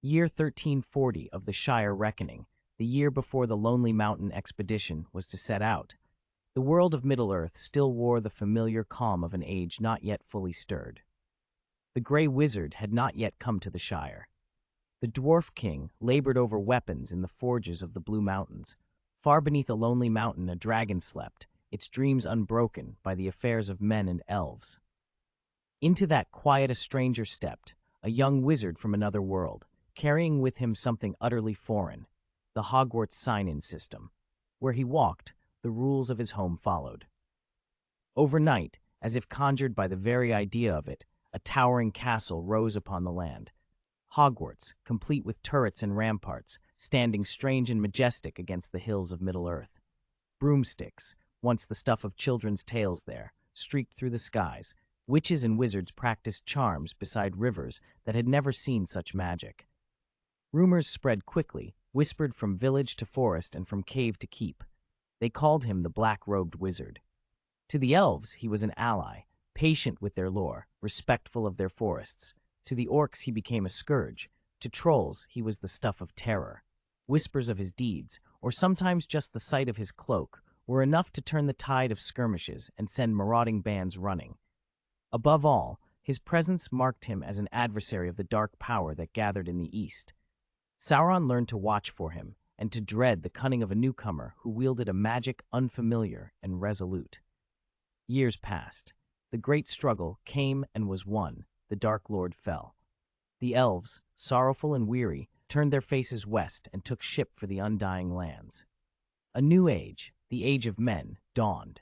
Year 1340 of the Shire Reckoning, the year before the Lonely Mountain expedition was to set out. The world of Middle-earth still wore the familiar calm of an age not yet fully stirred. The Grey Wizard had not yet come to the Shire. The Dwarf King labored over weapons in the forges of the Blue Mountains. Far beneath a lonely mountain a dragon slept, its dreams unbroken by the affairs of men and elves. Into that quiet a stranger stepped, a young wizard from another world, carrying with him something utterly foreign, the Hogwarts Sign-in System. Where he walked, the rules of his home followed. Overnight, as if conjured by the very idea of it, a towering castle rose upon the land. Hogwarts, complete with turrets and ramparts, standing strange and majestic against the hills of Middle-earth. Broomsticks, once the stuff of children's tales there, streaked through the skies. Witches and wizards practiced charms beside rivers that had never seen such magic. Rumors spread quickly, whispered from village to forest and from cave to keep. They called him the Black-Robed Wizard. To the elves, he was an ally, patient with their lore, respectful of their forests. To the orcs, he became a scourge. To trolls, he was the stuff of terror. Whispers of his deeds, or sometimes just the sight of his cloak, were enough to turn the tide of skirmishes and send marauding bands running. Above all, his presence marked him as an adversary of the dark power that gathered in the east. Sauron learned to watch for him, and to dread the cunning of a newcomer who wielded a magic unfamiliar and resolute. Years passed. The great struggle came and was won. The Dark Lord fell. The elves, sorrowful and weary, turned their faces west and took ship for the undying lands. A new age, the age of men, dawned.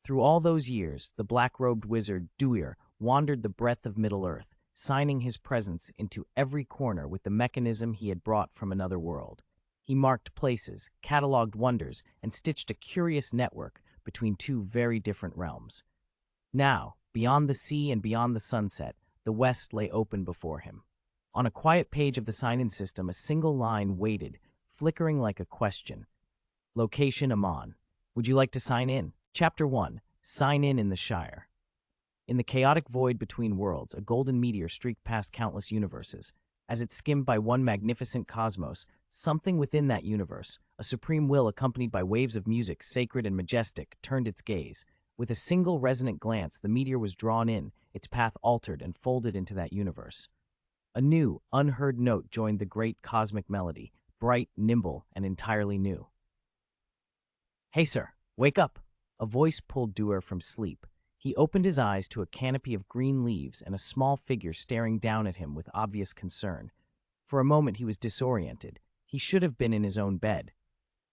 Through all those years, the black-robed wizard Duir wandered the breadth of Middle-earth, signing his presence into every corner with the mechanism he had brought from another world. He marked places, cataloged wonders, and stitched a curious network between two very different realms. Now, beyond the sea and beyond the sunset, the west lay open before him. On a quiet page of the sign-in system, a single line waited, flickering like a question. Location Amon. Would you like to sign in? Chapter 1. Sign in the Shire. In the chaotic void between worlds, a golden meteor streaked past countless universes. As it skimmed by one magnificent cosmos, something within that universe, a supreme will accompanied by waves of music sacred and majestic, turned its gaze. With a single resonant glance, the meteor was drawn in, its path altered and folded into that universe. A new, unheard note joined the great cosmic melody, bright, nimble, and entirely new. "Hey, sir, wake up!" A voice pulled Duir from sleep. He opened his eyes to a canopy of green leaves and a small figure staring down at him with obvious concern. For a moment he was disoriented. He should have been in his own bed.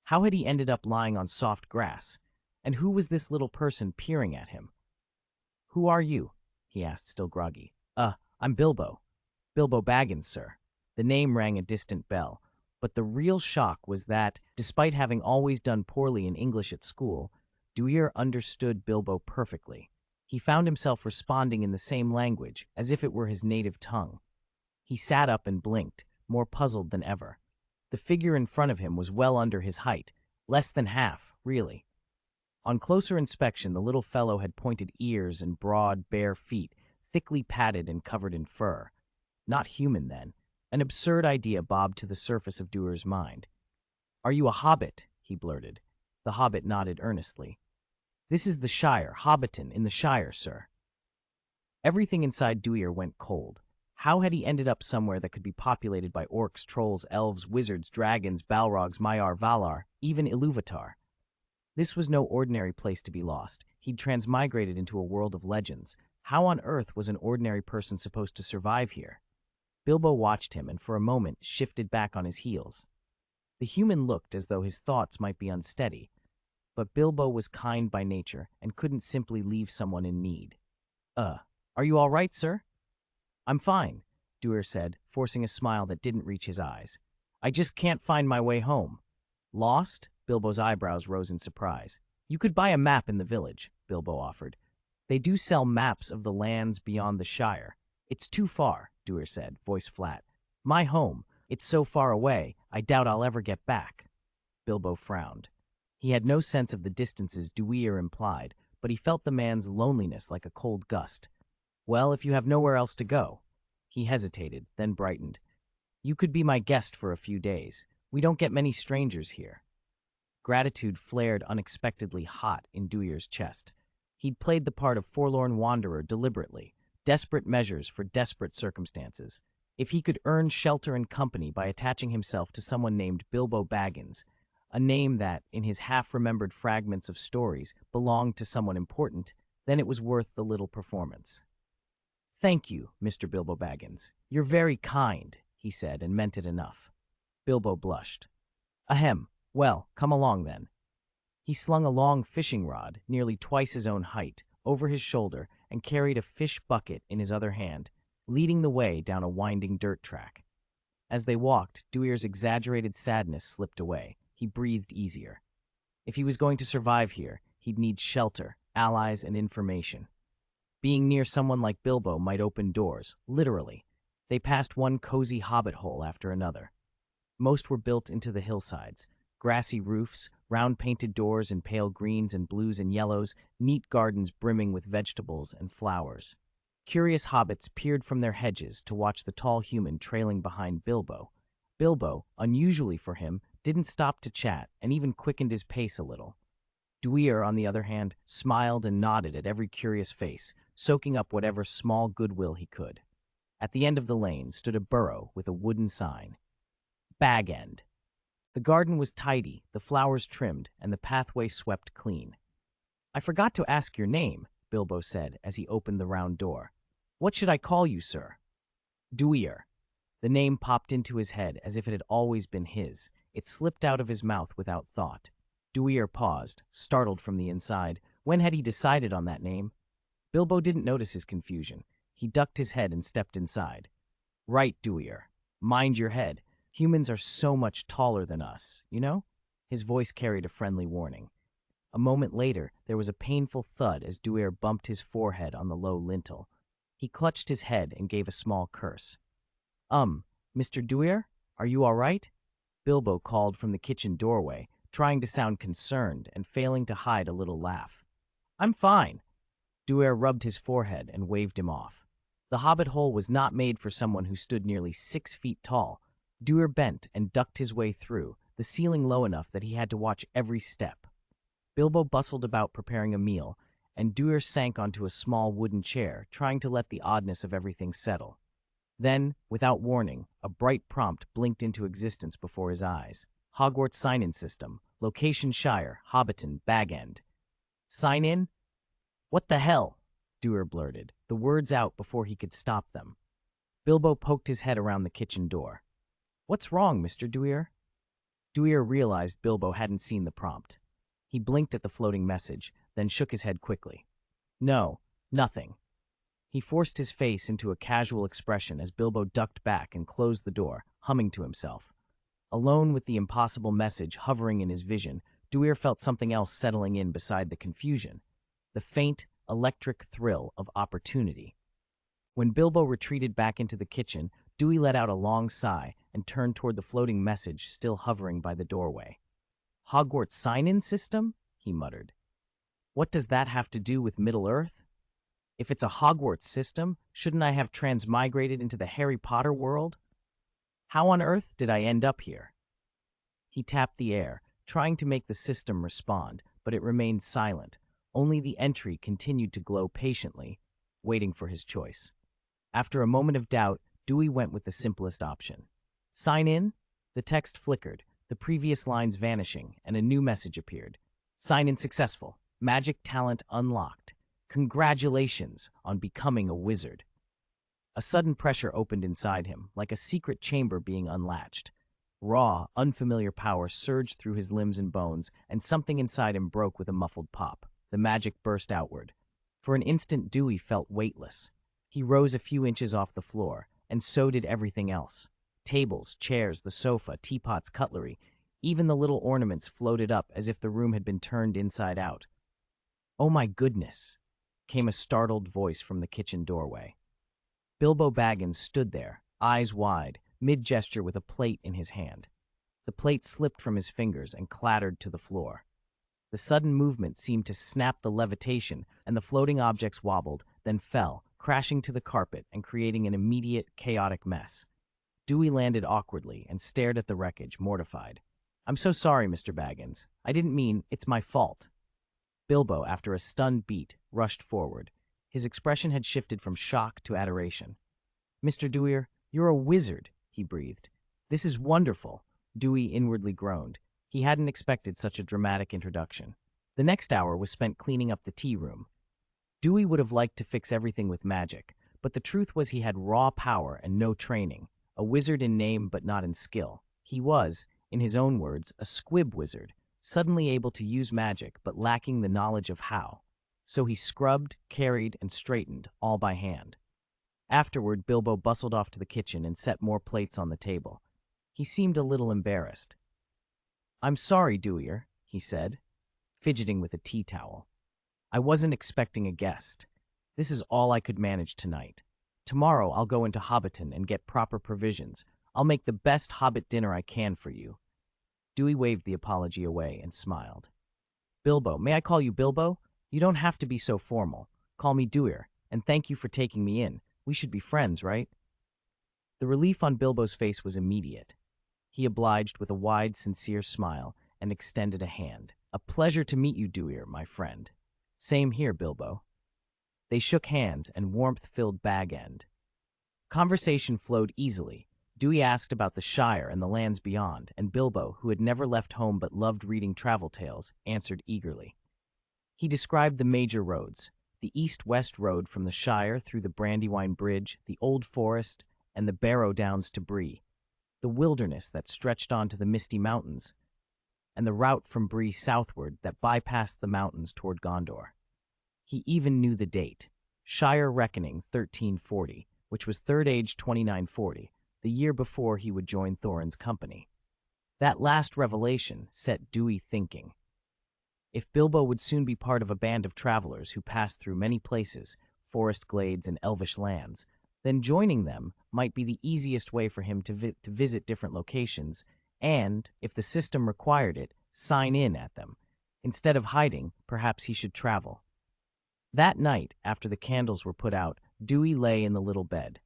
How had he ended up lying on soft grass? And who was this little person peering at him? "Who are you?" he asked, still groggy. I'm Bilbo. Bilbo Baggins, sir." The name rang a distant bell. But the real shock was that, despite having always done poorly in English at school, Duir understood Bilbo perfectly. He found himself responding in the same language, as if it were his native tongue. He sat up and blinked, more puzzled than ever. The figure in front of him was well under his height, less than half, really. On closer inspection, the little fellow had pointed ears and broad, bare feet, thickly padded and covered in fur. Not human, then. An absurd idea bobbed to the surface of Duir's mind. "Are you a hobbit?" he blurted. The hobbit nodded earnestly. "This is the Shire, Hobbiton, in the Shire, sir." Everything inside Duir went cold. How had he ended up somewhere that could be populated by orcs, trolls, elves, wizards, dragons, balrogs, Maiar, Valar, even Iluvatar? This was no ordinary place to be lost. He'd transmigrated into a world of legends. How on earth was an ordinary person supposed to survive here? Bilbo watched him and for a moment shifted back on his heels. The human looked as though his thoughts might be unsteady, but Bilbo was kind by nature and couldn't simply leave someone in need. Are you all right, sir?" "I'm fine," Duir said, forcing a smile that didn't reach his eyes. "I just can't find my way home." "Lost?" Bilbo's eyebrows rose in surprise. "You could buy a map in the village," Bilbo offered. "They do sell maps of the lands beyond the Shire." "It's too far," Duir said, voice flat. "My home. It's so far away, I doubt I'll ever get back." Bilbo frowned. He had no sense of the distances Duir implied, but he felt the man's loneliness like a cold gust. "Well, if you have nowhere else to go." He hesitated, then brightened. You could be my guest for a few days. We don't get many strangers here." Gratitude flared unexpectedly hot in Duir's chest. He'd played the part of forlorn wanderer deliberately, desperate measures for desperate circumstances. If he could earn shelter and company by attaching himself to someone named Bilbo Baggins, a name that, in his half-remembered fragments of stories, belonged to someone important, then it was worth the little performance. "Thank you, Mr. Bilbo Baggins. You're very kind," he said, and meant it enough. Bilbo blushed. "Ahem. Well, come along then." He slung a long fishing rod, nearly twice his own height, over his shoulder and carried a fish bucket in his other hand, leading the way down a winding dirt track. As they walked, Duir's exaggerated sadness slipped away. He breathed easier. If he was going to survive here, he'd need shelter, allies, and information. Being near someone like Bilbo might open doors, literally. They passed one cozy hobbit hole after another. Most were built into the hillsides. Grassy roofs, round painted doors in pale greens and blues and yellows, neat gardens brimming with vegetables and flowers. Curious hobbits peered from their hedges to watch the tall human trailing behind Bilbo. Bilbo, unusually for him, didn't stop to chat and even quickened his pace a little. Duir, on the other hand, smiled and nodded at every curious face, soaking up whatever small goodwill he could. At the end of the lane stood a burrow with a wooden sign. Bag End. The garden was tidy, the flowers trimmed, and the pathway swept clean. "I forgot to ask your name," Bilbo said as he opened the round door. "What should I call you, sir?" "Duir." The name popped into his head as if it had always been his. It slipped out of his mouth without thought. Duir paused, startled from the inside. When had he decided on that name? Bilbo didn't notice his confusion. He ducked his head and stepped inside. "Right, Duir. Mind your head. Humans are so much taller than us, you know?" His voice carried a friendly warning. A moment later, there was a painful thud as Duir bumped his forehead on the low lintel. He clutched his head and gave a small curse. Mr. Duir, are you all right?" Bilbo called from the kitchen doorway, trying to sound concerned and failing to hide a little laugh. "I'm fine." Duir rubbed his forehead and waved him off. The hobbit hole was not made for someone who stood nearly 6 feet tall. Duir bent and ducked his way through, the ceiling low enough that he had to watch every step. Bilbo bustled about preparing a meal, and Duir sank onto a small wooden chair, trying to let the oddness of everything settle. Then, without warning, a bright prompt blinked into existence before his eyes. Hogwarts Sign-in System. Location Shire, Hobbiton, Bag End. "Sign in?" "What the hell?" Duir blurted, the words out before he could stop them. Bilbo poked his head around the kitchen door. "What's wrong, Mr. Duir?" Duir realized Bilbo hadn't seen the prompt. He blinked at the floating message, then shook his head quickly. "No, nothing." He forced his face into a casual expression as Bilbo ducked back and closed the door, humming to himself. Alone with the impossible message hovering in his vision, Duir felt something else settling in beside the confusion. The faint, electric thrill of opportunity. When Bilbo retreated back into the kitchen, Dewey let out a long sigh and turned toward the floating message still hovering by the doorway. "Hogwarts Sign-in System?" he muttered. "What does that have to do with Middle-earth? If it's a Hogwarts system, shouldn't I have transmigrated into the Harry Potter world? How on earth did I end up here?" He tapped the air, trying to make the system respond, but it remained silent. Only the entry continued to glow patiently, waiting for his choice. After a moment of doubt, Dewey went with the simplest option. "Sign in?" The text flickered, the previous lines vanishing, and a new message appeared. "Sign in successful. Magic talent unlocked. Congratulations on becoming a wizard." A sudden pressure opened inside him, like a secret chamber being unlatched. Raw, unfamiliar power surged through his limbs and bones, and something inside him broke with a muffled pop. The magic burst outward. For an instant, Dewey felt weightless. He rose a few inches off the floor, and so did everything else. Tables, chairs, the sofa, teapots, cutlery, even the little ornaments floated up as if the room had been turned inside out. "Oh my goodness," came a startled voice from the kitchen doorway. Bilbo Baggins stood there, eyes wide, mid-gesture with a plate in his hand. The plate slipped from his fingers and clattered to the floor. The sudden movement seemed to snap the levitation, and the floating objects wobbled, then fell, crashing to the carpet and creating an immediate, chaotic mess. Dewey landed awkwardly and stared at the wreckage, mortified. "I'm so sorry, Mr. Baggins. I didn't mean, it's my fault." Bilbo, after a stunned beat, rushed forward. His expression had shifted from shock to adoration. "Mr. Duir, you're a wizard," he breathed. "This is wonderful." Dewey inwardly groaned. He hadn't expected such a dramatic introduction. The next hour was spent cleaning up the tea room. Dewey would have liked to fix everything with magic, but the truth was he had raw power and no training, a wizard in name but not in skill. He was, in his own words, a squib wizard, suddenly able to use magic but lacking the knowledge of how. So he scrubbed, carried, and straightened, all by hand. Afterward, Bilbo bustled off to the kitchen and set more plates on the table. He seemed a little embarrassed. "I'm sorry, Duir," he said, fidgeting with a tea towel. "I wasn't expecting a guest. This is all I could manage tonight. Tomorrow I'll go into Hobbiton and get proper provisions. I'll make the best hobbit dinner I can for you." Dewey waved the apology away and smiled. "Bilbo, may I call you Bilbo? You don't have to be so formal. Call me Duir, and thank you for taking me in. We should be friends, right?" The relief on Bilbo's face was immediate. He obliged with a wide, sincere smile and extended a hand. "A pleasure to meet you, Duir, my friend." "Same here, Bilbo." They shook hands and warmth filled Bag End. Conversation flowed easily. Dewey asked about the Shire and the lands beyond, and Bilbo, who had never left home but loved reading travel tales, answered eagerly. He described the major roads, the east-west road from the Shire through the Brandywine Bridge, the Old Forest, and the Barrow Downs to Bree, the wilderness that stretched on to the Misty Mountains, and the route from Bree southward that bypassed the mountains toward Gondor. He even knew the date, Shire Reckoning 1340, which was Third Age 2940, the year before he would join Thorin's company. That last revelation set Dewey thinking. If Bilbo would soon be part of a band of travelers who passed through many places, forest glades and elvish lands, then joining them might be the easiest way for him to visit different locations and, if the system required it, sign in at them. Instead of hiding, perhaps he should travel. That night, after the candles were put out, Dewey lay in the little bed.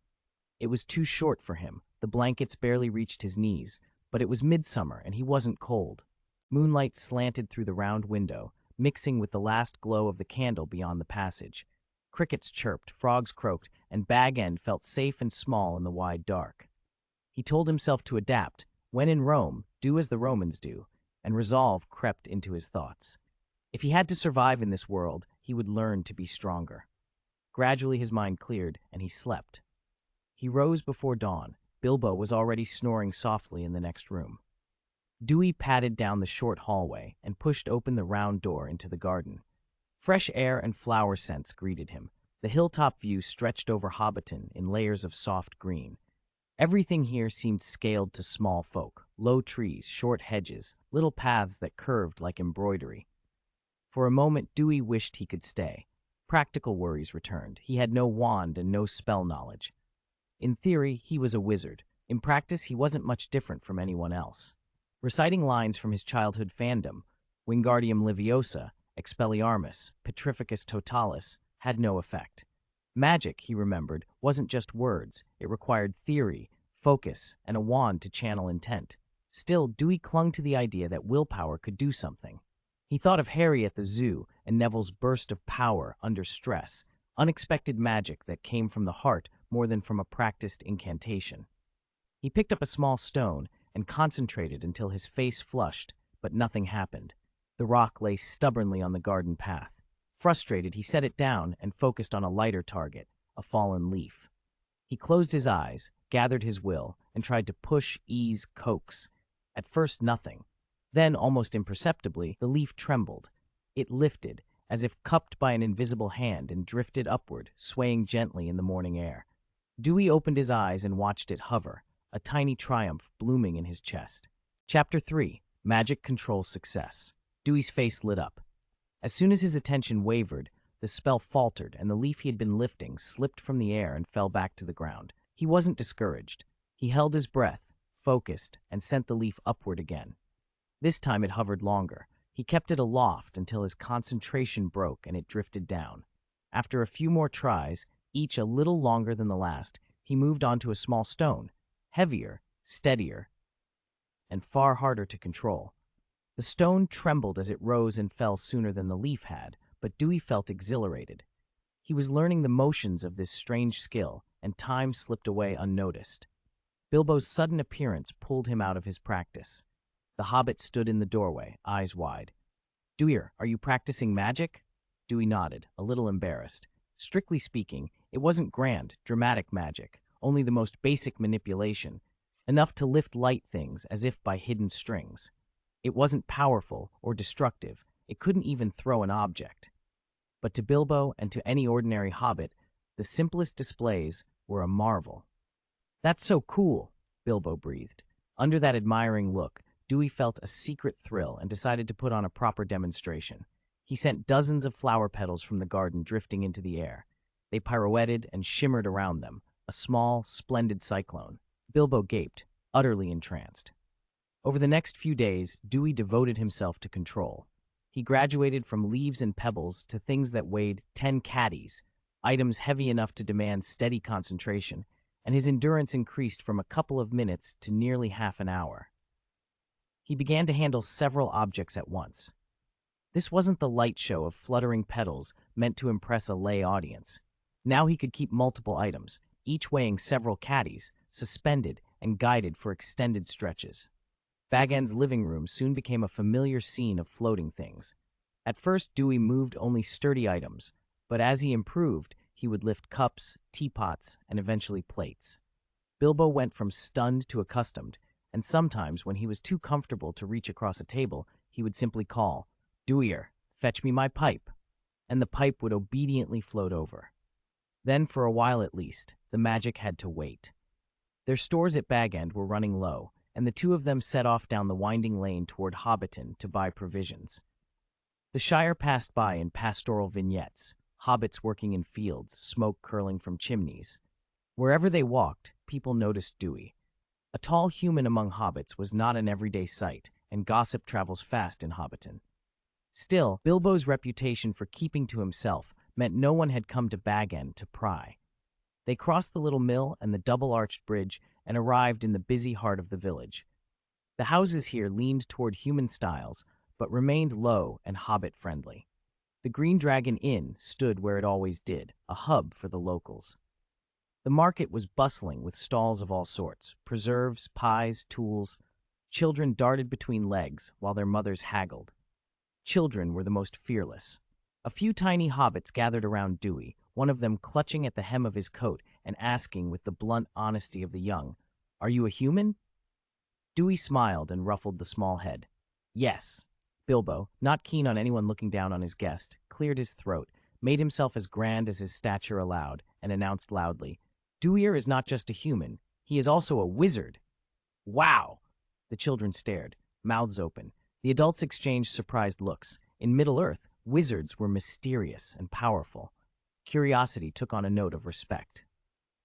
It was too short for him. The blankets barely reached his knees, but it was midsummer and he wasn't cold. Moonlight slanted through the round window, mixing with the last glow of the candle beyond the passage. Crickets chirped, frogs croaked, and Bag End felt safe and small in the wide dark. He told himself to adapt. When in Rome, do as the Romans do, and resolve crept into his thoughts. If he had to survive in this world, he would learn to be stronger. Gradually his mind cleared, and he slept. He rose before dawn. Bilbo was already snoring softly in the next room. Dewey padded down the short hallway and pushed open the round door into the garden. Fresh air and flower scents greeted him. The hilltop view stretched over Hobbiton in layers of soft green. Everything here seemed scaled to small folk, low trees, short hedges, little paths that curved like embroidery. For a moment, Dewey wished he could stay. Practical worries returned. He had no wand and no spell knowledge. In theory, he was a wizard. In practice, he wasn't much different from anyone else. Reciting lines from his childhood fandom, Wingardium Leviosa, Expelliarmus, Petrificus Totalis, had no effect. Magic, he remembered, wasn't just words. It required theory, focus, and a wand to channel intent. Still, Dewey clung to the idea that willpower could do something. He thought of Harry at the zoo and Neville's burst of power under stress, unexpected magic that came from the heart more than from a practiced incantation. He picked up a small stone and concentrated until his face flushed, but nothing happened. The rock lay stubbornly on the garden path. Frustrated, he set it down and focused on a lighter target, a fallen leaf. He closed his eyes, gathered his will, and tried to push, ease, coax. At first, nothing. Then, almost imperceptibly, the leaf trembled. It lifted, as if cupped by an invisible hand, and drifted upward, swaying gently in the morning air. Dewey opened his eyes and watched it hover, a tiny triumph blooming in his chest. Chapter 3. Magic Controls Success. Dewey's face lit up. As soon as his attention wavered, the spell faltered, and the leaf he had been lifting slipped from the air and fell back to the ground. He wasn't discouraged. He held his breath, focused, and sent the leaf upward again. This time it hovered longer. He kept it aloft until his concentration broke and it drifted down. After a few more tries, each a little longer than the last, he moved onto a small stone. heavier, steadier, and far harder to control. The stone trembled as it rose and fell sooner than the leaf had, but Dewey felt exhilarated. He was learning the motions of this strange skill, and time slipped away unnoticed. Bilbo's sudden appearance pulled him out of his practice. The hobbit stood in the doorway, eyes wide. "Duir, are you practicing magic?" Dewey nodded, a little embarrassed. Strictly speaking, it wasn't grand, dramatic magic, only the most basic manipulation, enough to lift light things as if by hidden strings. It wasn't powerful or destructive, it couldn't even throw an object. But to Bilbo and to any ordinary hobbit, the simplest displays were a marvel. "That's so cool," Bilbo breathed. Under that admiring look, Dewey felt a secret thrill and decided to put on a proper demonstration. He sent dozens of flower petals from the garden drifting into the air. They pirouetted and shimmered around them, a small, splendid cyclone. Bilbo gaped, utterly entranced. Over the next few days, Dewey devoted himself to control. He graduated from leaves and pebbles to things that weighed 10 caddies, items heavy enough to demand steady concentration, and his endurance increased from a couple of minutes to nearly half an hour. He began to handle several objects at once. This wasn't the light show of fluttering petals meant to impress a lay audience. Now he could keep multiple items, each weighing several caddies, suspended and guided for extended stretches. Bag End's living room soon became a familiar scene of floating things. At first, Dewey moved only sturdy items, but as he improved, he would lift cups, teapots, and eventually plates. Bilbo went from stunned to accustomed, and sometimes when he was too comfortable to reach across a table, he would simply call, "Duir, fetch me my pipe," and the pipe would obediently float over. Then, for a while at least, the magic had to wait. Their stores at Bag End were running low, and the two of them set off down the winding lane toward Hobbiton to buy provisions. The Shire passed by in pastoral vignettes, hobbits working in fields, smoke curling from chimneys. Wherever they walked, people noticed Dewey. A tall human among hobbits was not an everyday sight, and gossip travels fast in Hobbiton. Still, Bilbo's reputation for keeping to himself meant no one had come to Bag End to pry. They crossed the little mill and the double-arched bridge and arrived in the busy heart of the village. The houses here leaned toward human styles, but remained low and hobbit-friendly. The Green Dragon Inn stood where it always did, a hub for the locals. The market was bustling with stalls of all sorts, preserves, pies, tools. Children darted between legs while their mothers haggled. Children were the most fearless. A few tiny hobbits gathered around Dewey, one of them clutching at the hem of his coat and asking with the blunt honesty of the young, "Are you a human?" Dewey smiled and ruffled the small head. "Yes." Bilbo, not keen on anyone looking down on his guest, cleared his throat, made himself as grand as his stature allowed, and announced loudly, "Duir is not just a human, he is also a wizard." "Wow!" The children stared, mouths open. The adults exchanged surprised looks. In Middle-earth, wizards were mysterious and powerful. Curiosity took on a note of respect.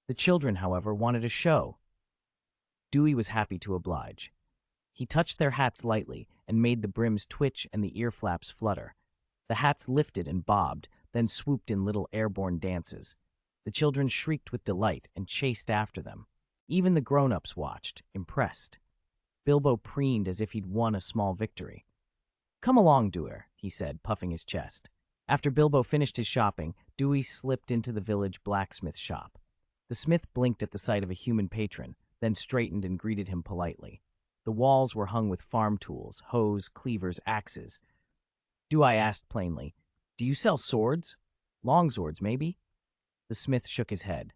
The children, however, wanted a show. Dewey was happy to oblige. He touched their hats lightly and made the brims twitch and the ear flaps flutter. The hats lifted and bobbed, then swooped in little airborne dances. The children shrieked with delight and chased after them. Even the grown-ups watched, impressed. Bilbo preened as if he'd won a small victory. "Come along, Duir," he said, puffing his chest. After Bilbo finished his shopping, Dewey slipped into the village blacksmith shop. The smith blinked at the sight of a human patron, then straightened and greeted him politely. The walls were hung with farm tools, hoes, cleavers, axes. Dewey asked plainly, "Do you sell swords? Longswords, maybe?" The smith shook his head.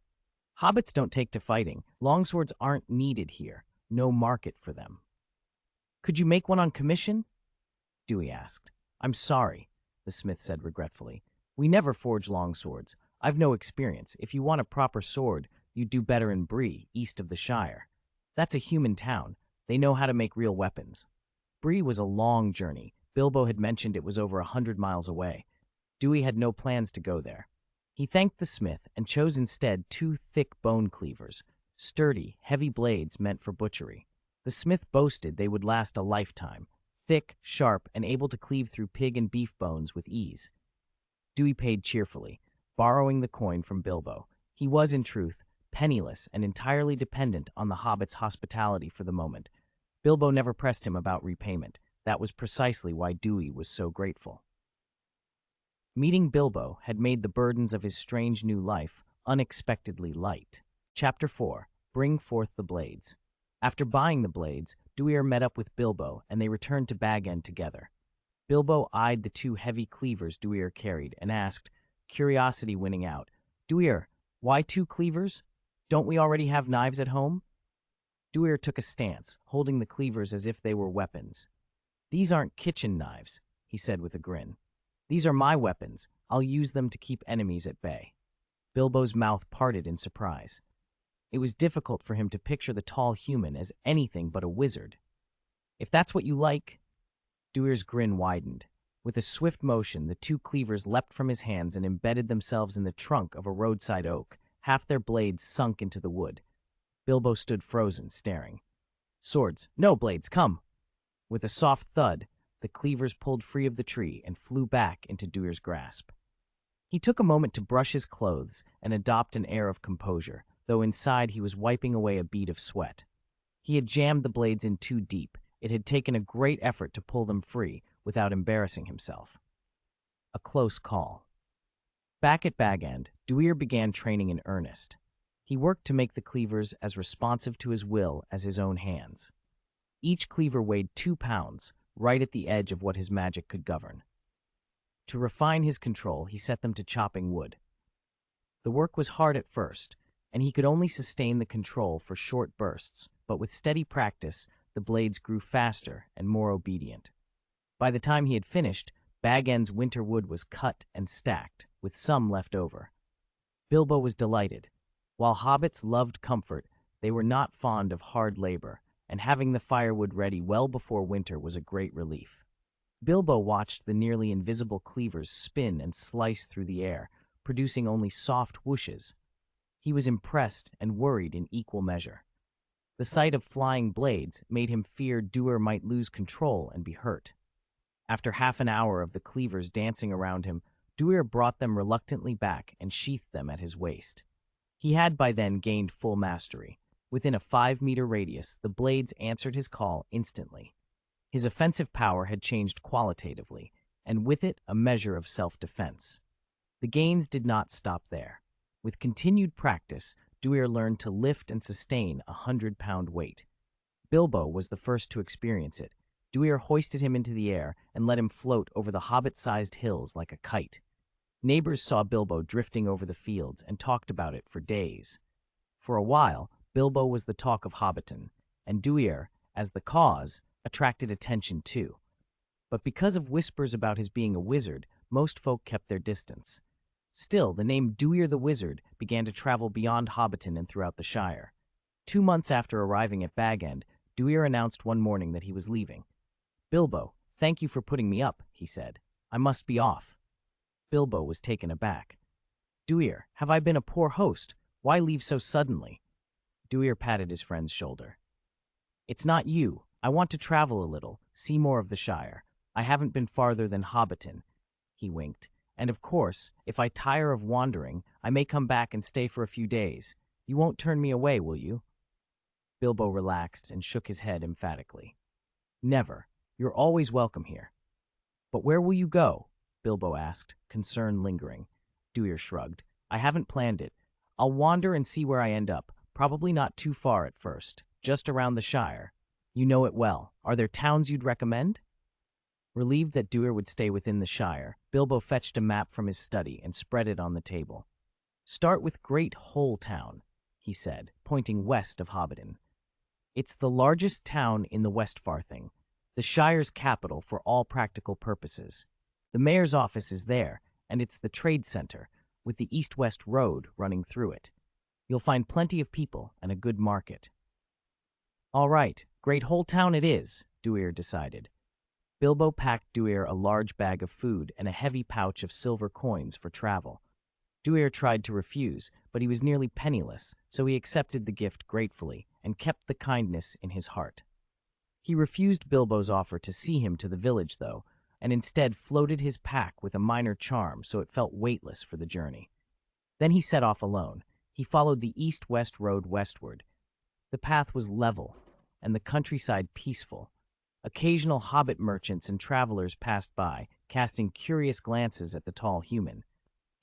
"Hobbits don't take to fighting. Longswords aren't needed here. No market for them." "Could you make one on commission?" Dewey asked. "I'm sorry," the smith said regretfully. "We never forge longswords. I've no experience. If you want a proper sword, you'd do better in Bree, east of the Shire. That's a human town. They know how to make real weapons." Bree was a long journey. Bilbo had mentioned it was over 100 miles away. Dewey had no plans to go there. He thanked the smith and chose instead 2 thick bone cleavers, sturdy, heavy blades meant for butchery. The smith boasted they would last a lifetime, thick, sharp, and able to cleave through pig and beef bones with ease. Dewey paid cheerfully, borrowing the coin from Bilbo. He was, in truth, penniless and entirely dependent on the hobbit's hospitality for the moment. Bilbo never pressed him about repayment. That was precisely why Dewey was so grateful. Meeting Bilbo had made the burdens of his strange new life unexpectedly light. Chapter 4. Bring Forth the Blades. After buying the blades, Duir met up with Bilbo, and they returned to Bag End together. Bilbo eyed the two heavy cleavers Duir carried and asked, curiosity winning out, "Duir, why two cleavers? Don't we already have knives at home?" Duir took a stance, holding the cleavers as if they were weapons. "These aren't kitchen knives," he said with a grin. "These are my weapons. I'll use them to keep enemies at bay." Bilbo's mouth parted in surprise. It was difficult for him to picture the tall human as anything but a wizard. "If that's what you like." Duir's grin widened. With a swift motion, the two cleavers leapt from his hands and embedded themselves in the trunk of a roadside oak. Half their blades sunk into the wood. Bilbo stood frozen, staring. "Swords, no blades, come!" With a soft thud, the cleavers pulled free of the tree and flew back into Duir's grasp. He took a moment to brush his clothes and adopt an air of composure, though inside he was wiping away a bead of sweat. He had jammed the blades in too deep. It had taken a great effort to pull them free without embarrassing himself. A close call. Back at Bag End, Duir began training in earnest. He worked to make the cleavers as responsive to his will as his own hands. Each cleaver weighed 2 pounds, right at the edge of what his magic could govern. To refine his control, he set them to chopping wood. The work was hard at first, and he could only sustain the control for short bursts, but with steady practice, the blades grew faster and more obedient. By the time he had finished, Bag End's winter wood was cut and stacked, with some left over. Bilbo was delighted. While hobbits loved comfort, they were not fond of hard labor, and having the firewood ready well before winter was a great relief. Bilbo watched the nearly invisible cleavers spin and slice through the air, producing only soft whooshes. He was impressed and worried in equal measure. The sight of flying blades made him fear Duir might lose control and be hurt. After half an hour of the cleavers dancing around him, Duir brought them reluctantly back and sheathed them at his waist. He had by then gained full mastery. Within a 5-meter radius, the blades answered his call instantly. His offensive power had changed qualitatively, and with it a measure of self-defense. The gains did not stop there. With continued practice, Duir learned to lift and sustain a 100-pound weight. Bilbo was the first to experience it. Duir hoisted him into the air and let him float over the hobbit-sized hills like a kite. Neighbors saw Bilbo drifting over the fields and talked about it for days. For a while, Bilbo was the talk of Hobbiton, and Duir, as the cause, attracted attention too. But because of whispers about his being a wizard, most folk kept their distance. Still, the name Duir the Wizard began to travel beyond Hobbiton and throughout the Shire. 2 months after arriving at Bag End, Duir announced one morning that he was leaving. "Bilbo, thank you for putting me up," he said. "I must be off." Bilbo was taken aback. "Duir, have I been a poor host? Why leave so suddenly?" Duir patted his friend's shoulder. "It's not you. I want to travel a little, see more of the Shire. I haven't been farther than Hobbiton." He winked. "And of course, if I tire of wandering, I may come back and stay for a few days. You won't turn me away, will you?" Bilbo relaxed and shook his head emphatically. "Never. You're always welcome here." "But where will you go?" Bilbo asked, concern lingering. Duir shrugged. "I haven't planned it. I'll wander and see where I end up, probably not too far at first, just around the Shire. You know it well. Are there towns you'd recommend?" Relieved that Duir would stay within the Shire, Bilbo fetched a map from his study and spread it on the table. "Start with Great Hole Town," he said, pointing west of Hobbiton. "It's the largest town in the Westfarthing, the Shire's capital for all practical purposes. The mayor's office is there, and it's the trade center, with the east-west road running through it. You'll find plenty of people and a good market." "All right, Great Hole Town it is," Duir decided. Bilbo packed Duir a large bag of food and a heavy pouch of silver coins for travel. Duir tried to refuse, but he was nearly penniless, so he accepted the gift gratefully and kept the kindness in his heart. He refused Bilbo's offer to see him to the village, though, and instead floated his pack with a minor charm so it felt weightless for the journey. Then he set off alone. He followed the east-west road westward. The path was level, and the countryside peaceful. Occasional hobbit merchants and travelers passed by, casting curious glances at the tall human.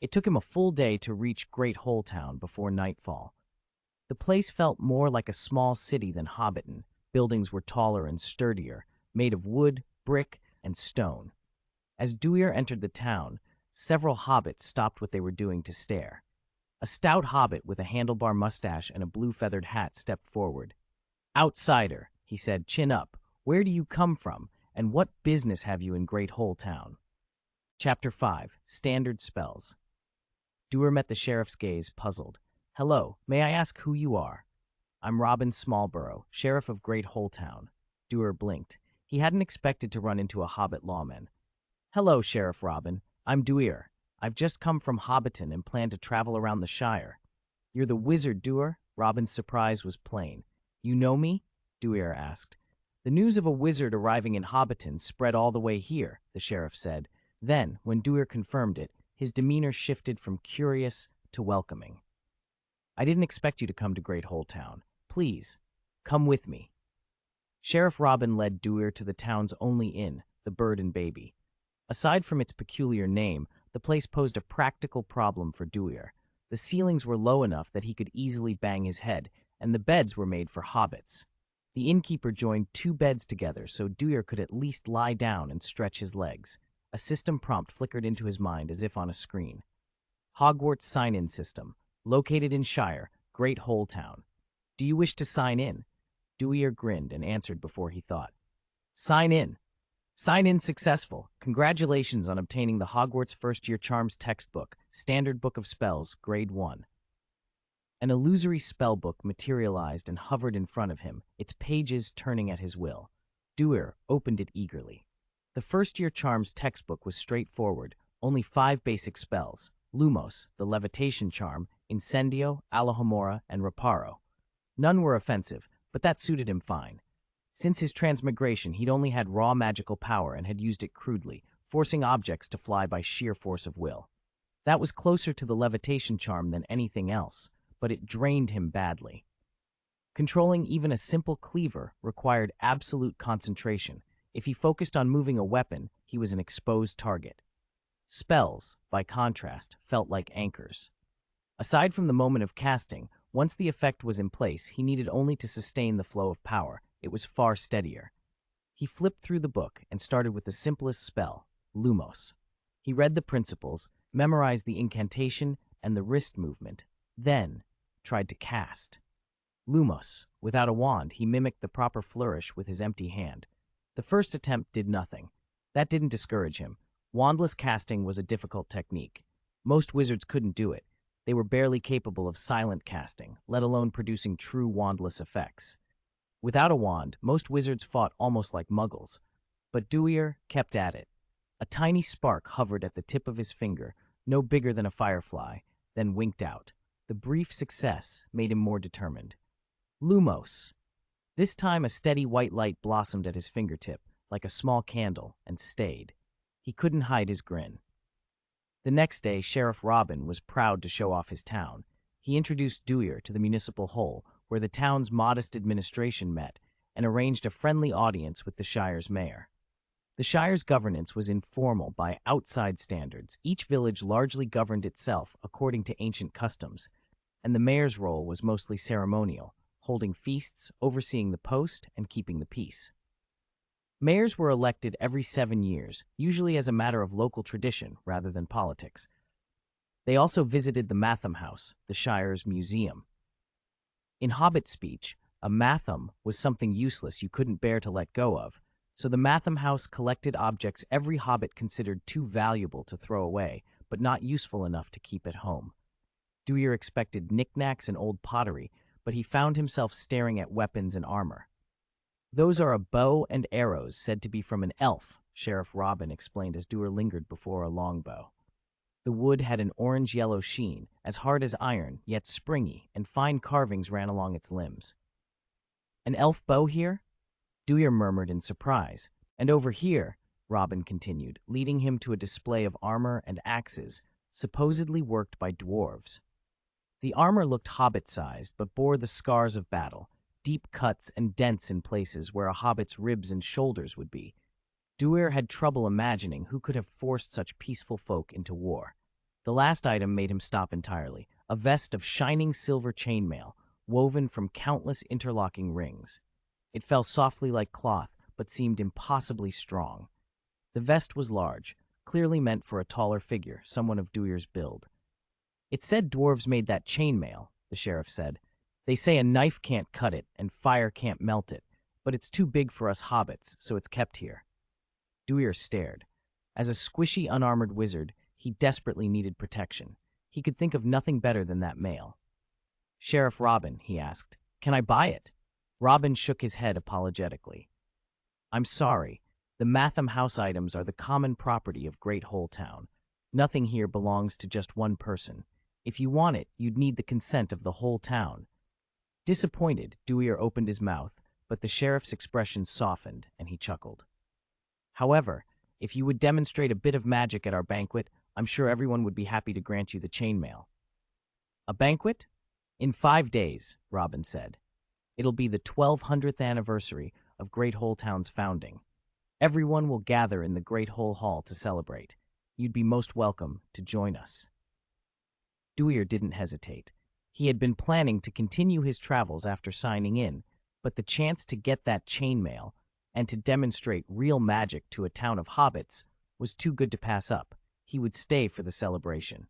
It took him a full day to reach Great Hole Town before nightfall. The place felt more like a small city than Hobbiton. Buildings were taller and sturdier, made of wood, brick, and stone. As Duir entered the town, several hobbits stopped what they were doing to stare. A stout hobbit with a handlebar mustache and a blue-feathered hat stepped forward. "Outsider," he said, "chin up. Where do you come from, and what business have you in Great Hole Town?" Chapter 5. Standard Spells. Duir met the sheriff's gaze, puzzled. "Hello, may I ask who you are?" "I'm Robin Smallborough, sheriff of Great Hole Town." Duir blinked. He hadn't expected to run into a hobbit lawman. "Hello, Sheriff Robin. I'm Duir. I've just come from Hobbiton and plan to travel around the Shire." "You're the wizard, Duir?" Robin's surprise was plain. "You know me?" Duir asked. "The news of a wizard arriving in Hobbiton spread all the way here," the sheriff said. Then, when Duir confirmed it, his demeanor shifted from curious to welcoming. "I didn't expect you to come to Great Hole Town. Please, come with me." Sheriff Robin led Duir to the town's only inn, the Bird and Baby. Aside from its peculiar name, the place posed a practical problem for Duir. The ceilings were low enough that he could easily bang his head, and the beds were made for hobbits. The innkeeper joined two beds together so Duir could at least lie down and stretch his legs. A system prompt flickered into his mind as if on a screen. Hogwarts Sign-in System, located in Shire, Great Hole Town. "Do you wish to sign in?" Duir grinned and answered before he thought. "Sign in. Sign in successful. Congratulations on obtaining the Hogwarts First Year Charms textbook, Standard Book of Spells, Grade 1. An illusory spell book materialized and hovered in front of him, its pages turning at his will. Duir opened it eagerly. The First Year Charms textbook was straightforward, only 5 basic spells: Lumos, the levitation charm, Incendio, Alohomora, and Reparo. None were offensive, but that suited him fine. Since his transmigration, he'd only had raw magical power and had used it crudely, forcing objects to fly by sheer force of will. That was closer to the levitation charm than anything else, but it drained him badly. Controlling even a simple cleaver required absolute concentration. If he focused on moving a weapon, he was an exposed target. Spells, by contrast, felt like anchors. Aside from the moment of casting, once the effect was in place, he needed only to sustain the flow of power. It was far steadier. He flipped through the book and started with the simplest spell, Lumos. He read the principles, memorized the incantation and the wrist movement, then tried to cast. Lumos. Without a wand, he mimicked the proper flourish with his empty hand. The first attempt did nothing. That didn't discourage him. Wandless casting was a difficult technique. Most wizards couldn't do it. They were barely capable of silent casting, let alone producing true wandless effects. Without a wand, most wizards fought almost like muggles. But Duir kept at it. A tiny spark hovered at the tip of his finger, no bigger than a firefly, then winked out. The brief success made him more determined. Lumos. This time a steady white light blossomed at his fingertip, like a small candle, and stayed. He couldn't hide his grin. The next day, Sheriff Robin was proud to show off his town. He introduced Duir to the municipal hall, where the town's modest administration met, and arranged a friendly audience with the Shire's mayor. The Shire's governance was informal by outside standards. Each village largely governed itself according to ancient customs, and the mayor's role was mostly ceremonial, holding feasts, overseeing the post, and keeping the peace. Mayors were elected every 7 years, usually as a matter of local tradition rather than politics. They also visited the Matham House, the Shire's museum. In Hobbit speech, a Matham was something useless you couldn't bear to let go of, so the Matham House collected objects every Hobbit considered too valuable to throw away, but not useful enough to keep at home. Duir expected knickknacks and old pottery, but he found himself staring at weapons and armor. "Those are a bow and arrows said to be from an elf," Sheriff Robin explained as Duir lingered before a longbow. The wood had an orange-yellow sheen, as hard as iron, yet springy, and fine carvings ran along its limbs. "An elf bow here?" Duir murmured in surprise. "And over here," Robin continued, leading him to a display of armor and axes, supposedly worked by dwarves. The armor looked hobbit-sized, but bore the scars of battle, deep cuts and dents in places where a hobbit's ribs and shoulders would be. Duir had trouble imagining who could have forced such peaceful folk into war. The last item made him stop entirely, a vest of shining silver chainmail, woven from countless interlocking rings. It fell softly like cloth, but seemed impossibly strong. The vest was large, clearly meant for a taller figure, someone of Duir's build. "It said dwarves made that chainmail," the sheriff said. "They say a knife can't cut it and fire can't melt it, but it's too big for us hobbits, so it's kept here." Duir stared. As a squishy, unarmored wizard, he desperately needed protection. He could think of nothing better than that mail. "Sheriff Robin," he asked, "can I buy it?" Robin shook his head apologetically. "I'm sorry. The Matham House items are the common property of Great Hole Town. Nothing here belongs to just one person. If you want it, you'd need the consent of the whole town." Disappointed, Duir opened his mouth, but the sheriff's expression softened, and he chuckled. "However, if you would demonstrate a bit of magic at our banquet, I'm sure everyone would be happy to grant you the chainmail." "A banquet?" "In 5 days," Robin said. "It'll be the 1200th anniversary of Great Hole Town's founding. Everyone will gather in the Great Hole Hall to celebrate. You'd be most welcome to join us." Duir didn't hesitate. He had been planning to continue his travels after signing in, but the chance to get that chainmail and to demonstrate real magic to a town of hobbits was too good to pass up. He would stay for the celebration.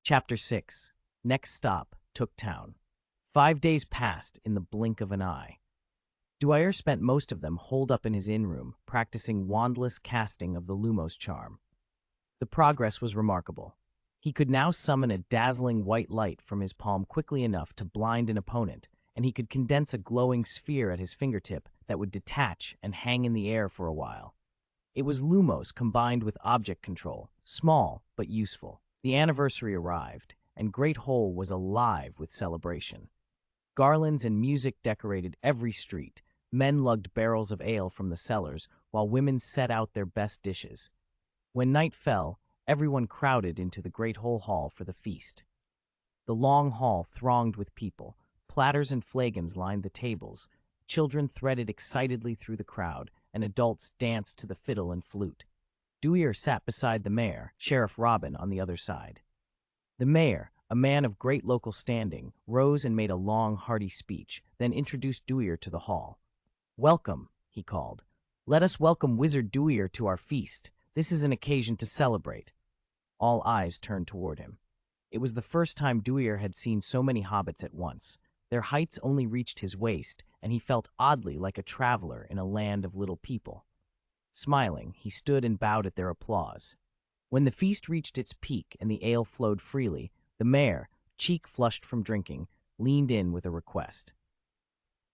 Chapter 6. Next stop, Tooktown. 5 days passed in the blink of an eye. Duir spent most of them holed up in his inn room, practicing wandless casting of the Lumos charm. The progress was remarkable. He could now summon a dazzling white light from his palm quickly enough to blind an opponent, and he could condense a glowing sphere at his fingertip that would detach and hang in the air for a while. It was Lumos combined with object control, small but useful. The anniversary arrived, and Great Hole was alive with celebration. Garlands and music decorated every street. Men lugged barrels of ale from the cellars, while women set out their best dishes. When night fell, everyone crowded into the Great Hole Hall for the feast. The long hall thronged with people. Platters and flagons lined the tables. Children threaded excitedly through the crowd, and adults danced to the fiddle and flute. Duir sat beside the mayor, Sheriff Robin, on the other side. The mayor, a man of great local standing, rose and made a long, hearty speech, then introduced Duir to the hall. "Welcome," he called. "Let us welcome Wizard Duir to our feast. This is an occasion to celebrate." All eyes turned toward him. It was the first time Duir had seen so many hobbits at once. Their heights only reached his waist, and he felt oddly like a traveler in a land of little people. Smiling, he stood and bowed at their applause. When the feast reached its peak and the ale flowed freely, the mayor, cheek flushed from drinking, leaned in with a request.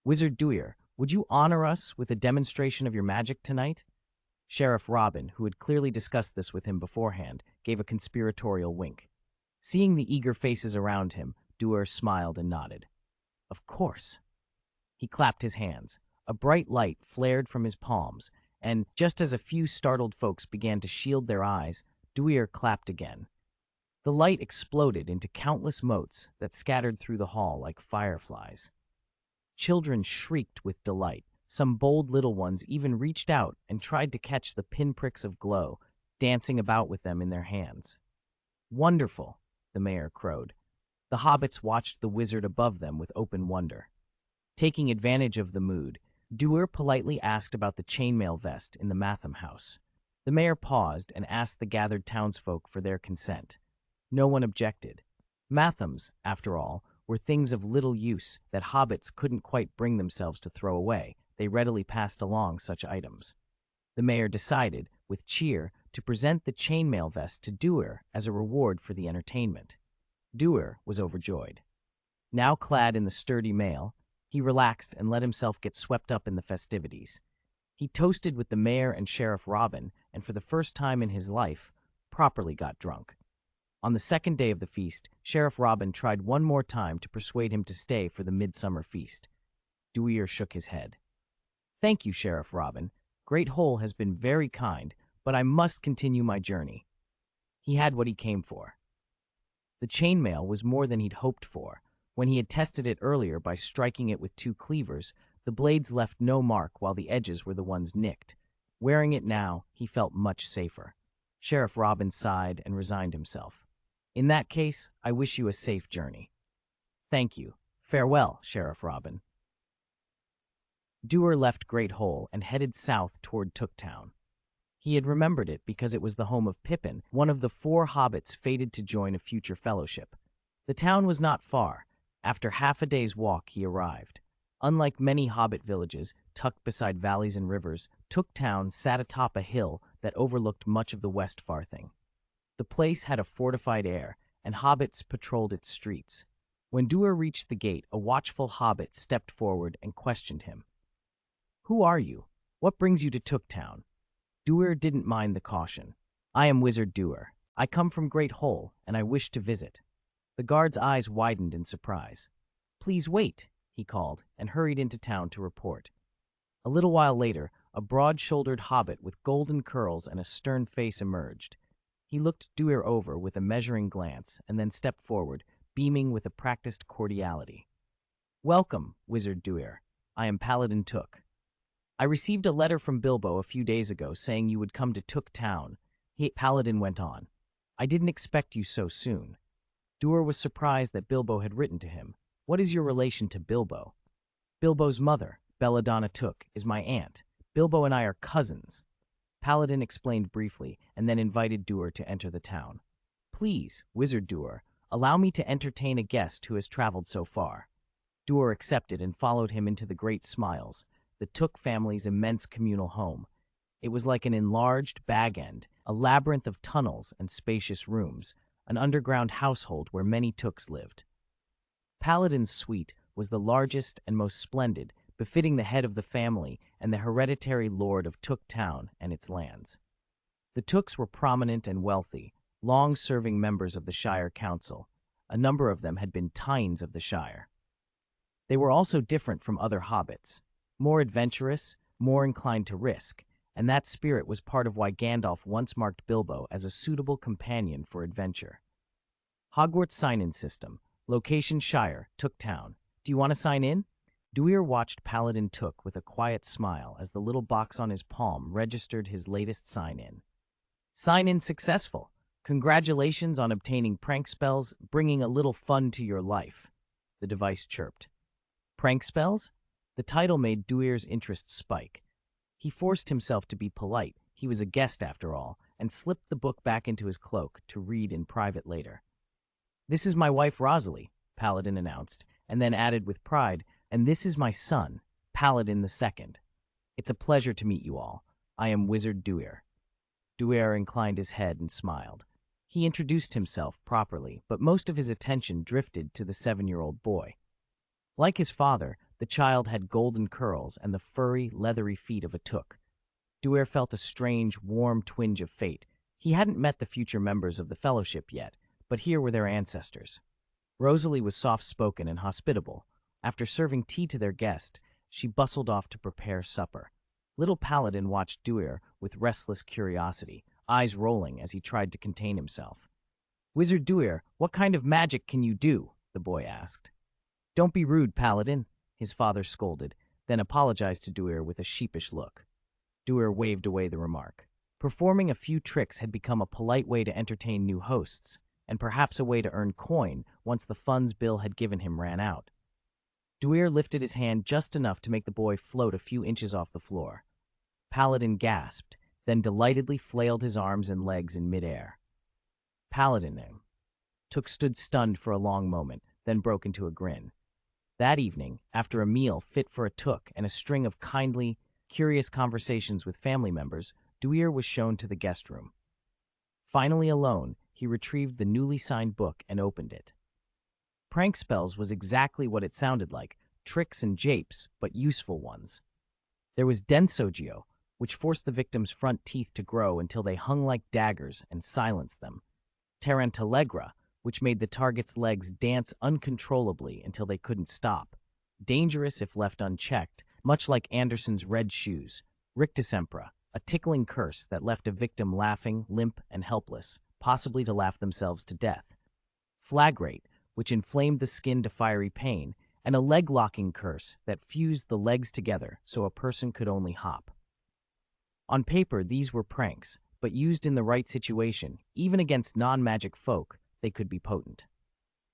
"Wizard Duir, would you honor us with a demonstration of your magic tonight?" Sheriff Robin, who had clearly discussed this with him beforehand, gave a conspiratorial wink. Seeing the eager faces around him, Duir smiled and nodded. "Of course." He clapped his hands. A bright light flared from his palms, and just as a few startled folks began to shield their eyes, Duir clapped again. The light exploded into countless motes that scattered through the hall like fireflies. Children shrieked with delight. Some bold little ones even reached out and tried to catch the pinpricks of glow, dancing about with them in their hands. "Wonderful," the mayor crowed. The hobbits watched the wizard above them with open wonder. Taking advantage of the mood, Duir politely asked about the chainmail vest in the Matham house. The mayor paused and asked the gathered townsfolk for their consent. No one objected. Mathams, after all, were things of little use that hobbits couldn't quite bring themselves to throw away. They readily passed along such items. The mayor decided, with cheer, to present the chainmail vest to Duir as a reward for the entertainment. Duir was overjoyed. Now clad in the sturdy mail, he relaxed and let himself get swept up in the festivities. He toasted with the mayor and Sheriff Robin, and for the first time in his life, properly got drunk. On the second day of the feast, Sheriff Robin tried one more time to persuade him to stay for the midsummer feast. Duir shook his head. "Thank you, Sheriff Robin. Great Hole has been very kind, but I must continue my journey." He had what he came for. The chainmail was more than he'd hoped for. When he had tested it earlier by striking it with two cleavers, the blades left no mark while the edges were the ones nicked. Wearing it now, he felt much safer. Sheriff Robin sighed and resigned himself. In that case, I wish you a safe journey. Thank you. Farewell, Sheriff Robin. Duir left Great Hole and headed south toward Tooktown. He had remembered it because it was the home of Pippin, one of the 4 hobbits fated to join a future fellowship. The town was not far. After half a day's walk, he arrived. Unlike many hobbit villages, tucked beside valleys and rivers, Tooktown sat atop a hill that overlooked much of the West Farthing. The place had a fortified air, and hobbits patrolled its streets. When Duir reached the gate, a watchful hobbit stepped forward and questioned him. "Who are you? What brings you to Tooktown?" Duir didn't mind the caution. "I am Wizard Duir. I come from Great Hole, and I wish to visit." The guard's eyes widened in surprise. "Please wait," he called, and hurried into town to report. A little while later, a broad-shouldered hobbit with golden curls and a stern face emerged. He looked Duir over with a measuring glance and then stepped forward, beaming with a practiced cordiality. "Welcome, Wizard Duir. I am Paladin Took. I received a letter from Bilbo a few days ago saying you would come to Tooktown." Paladin went on. "I didn't expect you so soon." Duir was surprised that Bilbo had written to him. "What is your relation to Bilbo?" "Bilbo's mother, Belladonna Took, is my aunt. Bilbo and I are cousins." Paladin explained briefly and then invited Duir to enter the town. "Please, Wizard Duir, allow me to entertain a guest who has traveled so far." Duir accepted and followed him into the Great Smiles, the Took family's immense communal home. It was like an enlarged Bag End, a labyrinth of tunnels and spacious rooms, an underground household where many Tooks lived. Paladin's suite was the largest and most splendid, befitting the head of the family and the hereditary lord of Tooktown and its lands. The Tooks were prominent and wealthy, long-serving members of the Shire Council. A number of them had been Tines of the Shire. They were also different from other hobbits, more adventurous, more inclined to risk, and that spirit was part of why Gandalf once marked Bilbo as a suitable companion for adventure. Hogwarts Sign-in System. Location Shire, Tooktown. Do you want to sign in? Duir watched Paladin Took with a quiet smile as the little box on his palm registered his latest sign-in. "Sign-in successful. Congratulations on obtaining prank spells, bringing a little fun to your life," the device chirped. Prank spells? The title made Duir's interest spike. He forced himself to be polite. He was a guest after all, and slipped the book back into his cloak to read in private later. "This is my wife Rosalie," Paladin announced, and then added with pride, "and this is my son, Paladin II. It's a pleasure to meet you all. I am Wizard Duir." Duir inclined his head and smiled. He introduced himself properly, but most of his attention drifted to the 7-year-old boy. Like his father, the child had golden curls and the furry, leathery feet of a Took. Duir felt a strange, warm twinge of fate. He hadn't met the future members of the Fellowship yet, but here were their ancestors. Rosalie was soft-spoken and hospitable. After serving tea to their guest, she bustled off to prepare supper. Little Paladin watched Duir with restless curiosity, eyes rolling as he tried to contain himself. "Wizard Duir, what kind of magic can you do?" the boy asked. "Don't be rude, Paladin," his father scolded, then apologized to Duir with a sheepish look. Duir waved away the remark. Performing a few tricks had become a polite way to entertain new hosts, and perhaps a way to earn coin once the funds Bill had given him ran out. Duir lifted his hand just enough to make the boy float a few inches off the floor. Paladin gasped, then delightedly flailed his arms and legs in midair. Paladin Took stood stunned for a long moment, then broke into a grin. That evening, after a meal fit for a Took and a string of kindly, curious conversations with family members, Duir was shown to the guest room. Finally alone, he retrieved the newly signed book and opened it. Prank spells was exactly what it sounded like, tricks and japes, but useful ones. There was Densogio, which forced the victim's front teeth to grow until they hung like daggers and silenced them. Tarantalegra, which made the target's legs dance uncontrollably until they couldn't stop. Dangerous if left unchecked, much like Anderson's red shoes. Rictusempra, a tickling curse that left a victim laughing, limp, and helpless, possibly to laugh themselves to death. flagrate, which inflamed the skin to fiery pain, and a leg-locking curse that fused the legs together so a person could only hop. On paper, these were pranks, but used in the right situation, even against non-magic folk, they could be potent.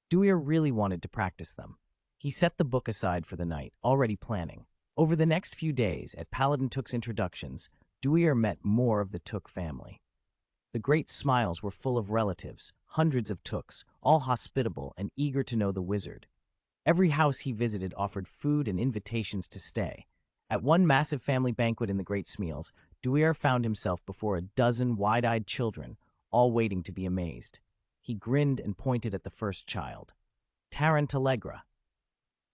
Duir really wanted to practice them. He set the book aside for the night, already planning. Over the next few days, at Paladin Took's introductions, Duir met more of the Took family. The great smiles were full of relatives, hundreds of Tooks, all hospitable and eager to know the wizard. Every house he visited offered food and invitations to stay. At one massive family banquet in the Great Smeals, Duir found himself before a dozen wide-eyed children, all waiting to be amazed. He grinned and pointed at the first child. Tarantalegra.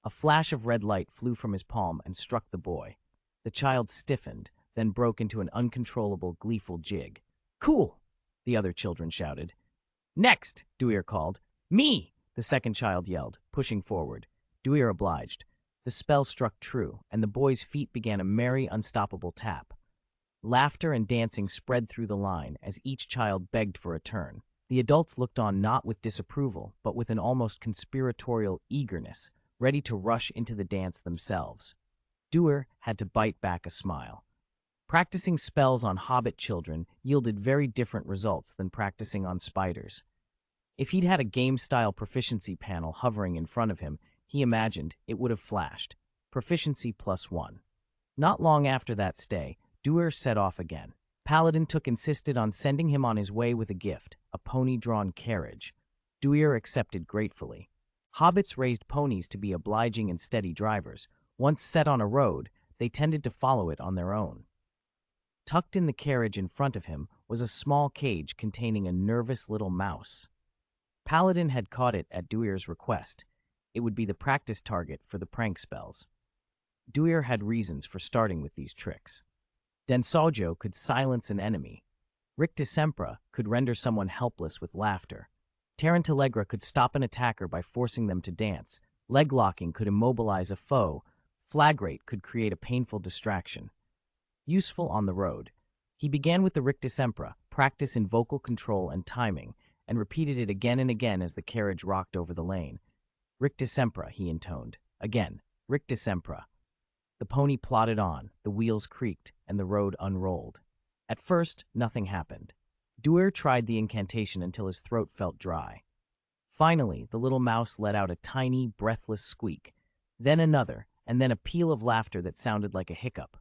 A flash of red light flew from his palm and struck the boy. The child stiffened, then broke into an uncontrollable, gleeful jig. "Cool!" the other children shouted. "Next!" Duir called. "Me!" the second child yelled, pushing forward. Duir obliged. The spell struck true, and the boy's feet began a merry, unstoppable tap. Laughter and dancing spread through the line as each child begged for a turn. The adults looked on not with disapproval, but with an almost conspiratorial eagerness, ready to rush into the dance themselves. Duir had to bite back a smile. Practicing spells on hobbit children yielded very different results than practicing on spiders. If he'd had a game-style proficiency panel hovering in front of him, he imagined it would have flashed. Proficiency +1. Not long after that stay, Duir set off again. Paladin Took insisted on sending him on his way with a gift, a pony-drawn carriage. Duir accepted gratefully. Hobbits raised ponies to be obliging and steady drivers. Once set on a road, they tended to follow it on their own. Tucked in the carriage in front of him was a small cage containing a nervous little mouse. Paladin had caught it at Duir's request. It would be the practice target for the prank spells. Duir had reasons for starting with these tricks. Densojo could silence an enemy. Rictusempra could render someone helpless with laughter. Tarantalegra could stop an attacker by forcing them to dance. Leg-locking could immobilize a foe. Flagrate could create a painful distraction. Useful on the road. He began with the Rictusempra, practice in vocal control and timing, and repeated it again and again as the carriage rocked over the lane. Rictusempra, he intoned. Again, Rictusempra. The pony plodded on, the wheels creaked, and the road unrolled. At first, nothing happened. Duir tried the incantation until his throat felt dry. Finally, the little mouse let out a tiny, breathless squeak, then another, and then a peal of laughter that sounded like a hiccup.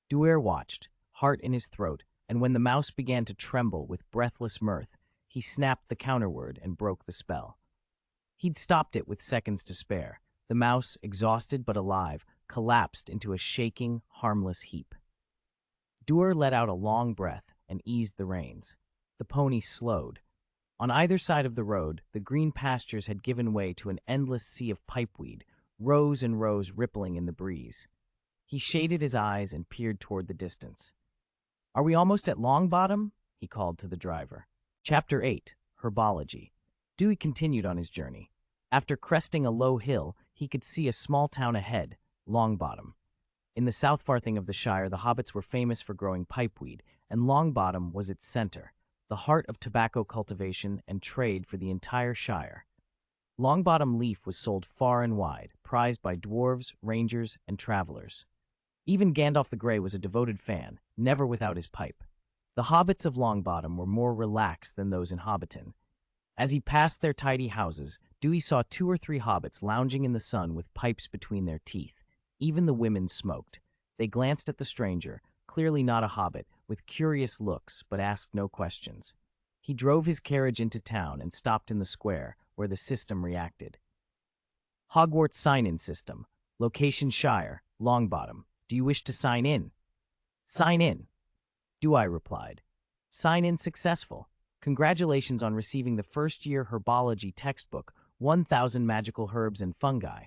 Duir watched, heart in his throat, and when the mouse began to tremble with breathless mirth, he snapped the counterword and broke the spell. He'd stopped it with seconds to spare. The mouse, exhausted but alive, collapsed into a shaking, harmless heap. Duir let out a long breath and eased the reins. The pony slowed. On either side of the road, the green pastures had given way to an endless sea of pipeweed, rows and rows rippling in the breeze. He shaded his eyes and peered toward the distance. "Are we almost at Longbottom?" he called to the driver. Chapter 8, Herbology. Dewey continued on his journey. After cresting a low hill, he could see a small town ahead, Longbottom. In the south farthing of the Shire, the hobbits were famous for growing pipeweed, and Longbottom was its center, the heart of tobacco cultivation and trade for the entire Shire. Longbottom leaf was sold far and wide, prized by dwarves, rangers, and travelers. Even Gandalf the Grey was a devoted fan, never without his pipe. The hobbits of Longbottom were more relaxed than those in Hobbiton. As he passed their tidy houses, Dewey saw 2 or 3 hobbits lounging in the sun with pipes between their teeth. Even the women smoked. They glanced at the stranger, clearly not a hobbit, with curious looks, but asked no questions. He drove his carriage into town and stopped in the square, where the system reacted. Hogwarts Sign-in System. Location Shire, Longbottom. Do you wish to sign in? Sign in. Duir replied. Sign in successful. Congratulations on receiving the first-year herbology textbook, 1,000 magical herbs and fungi.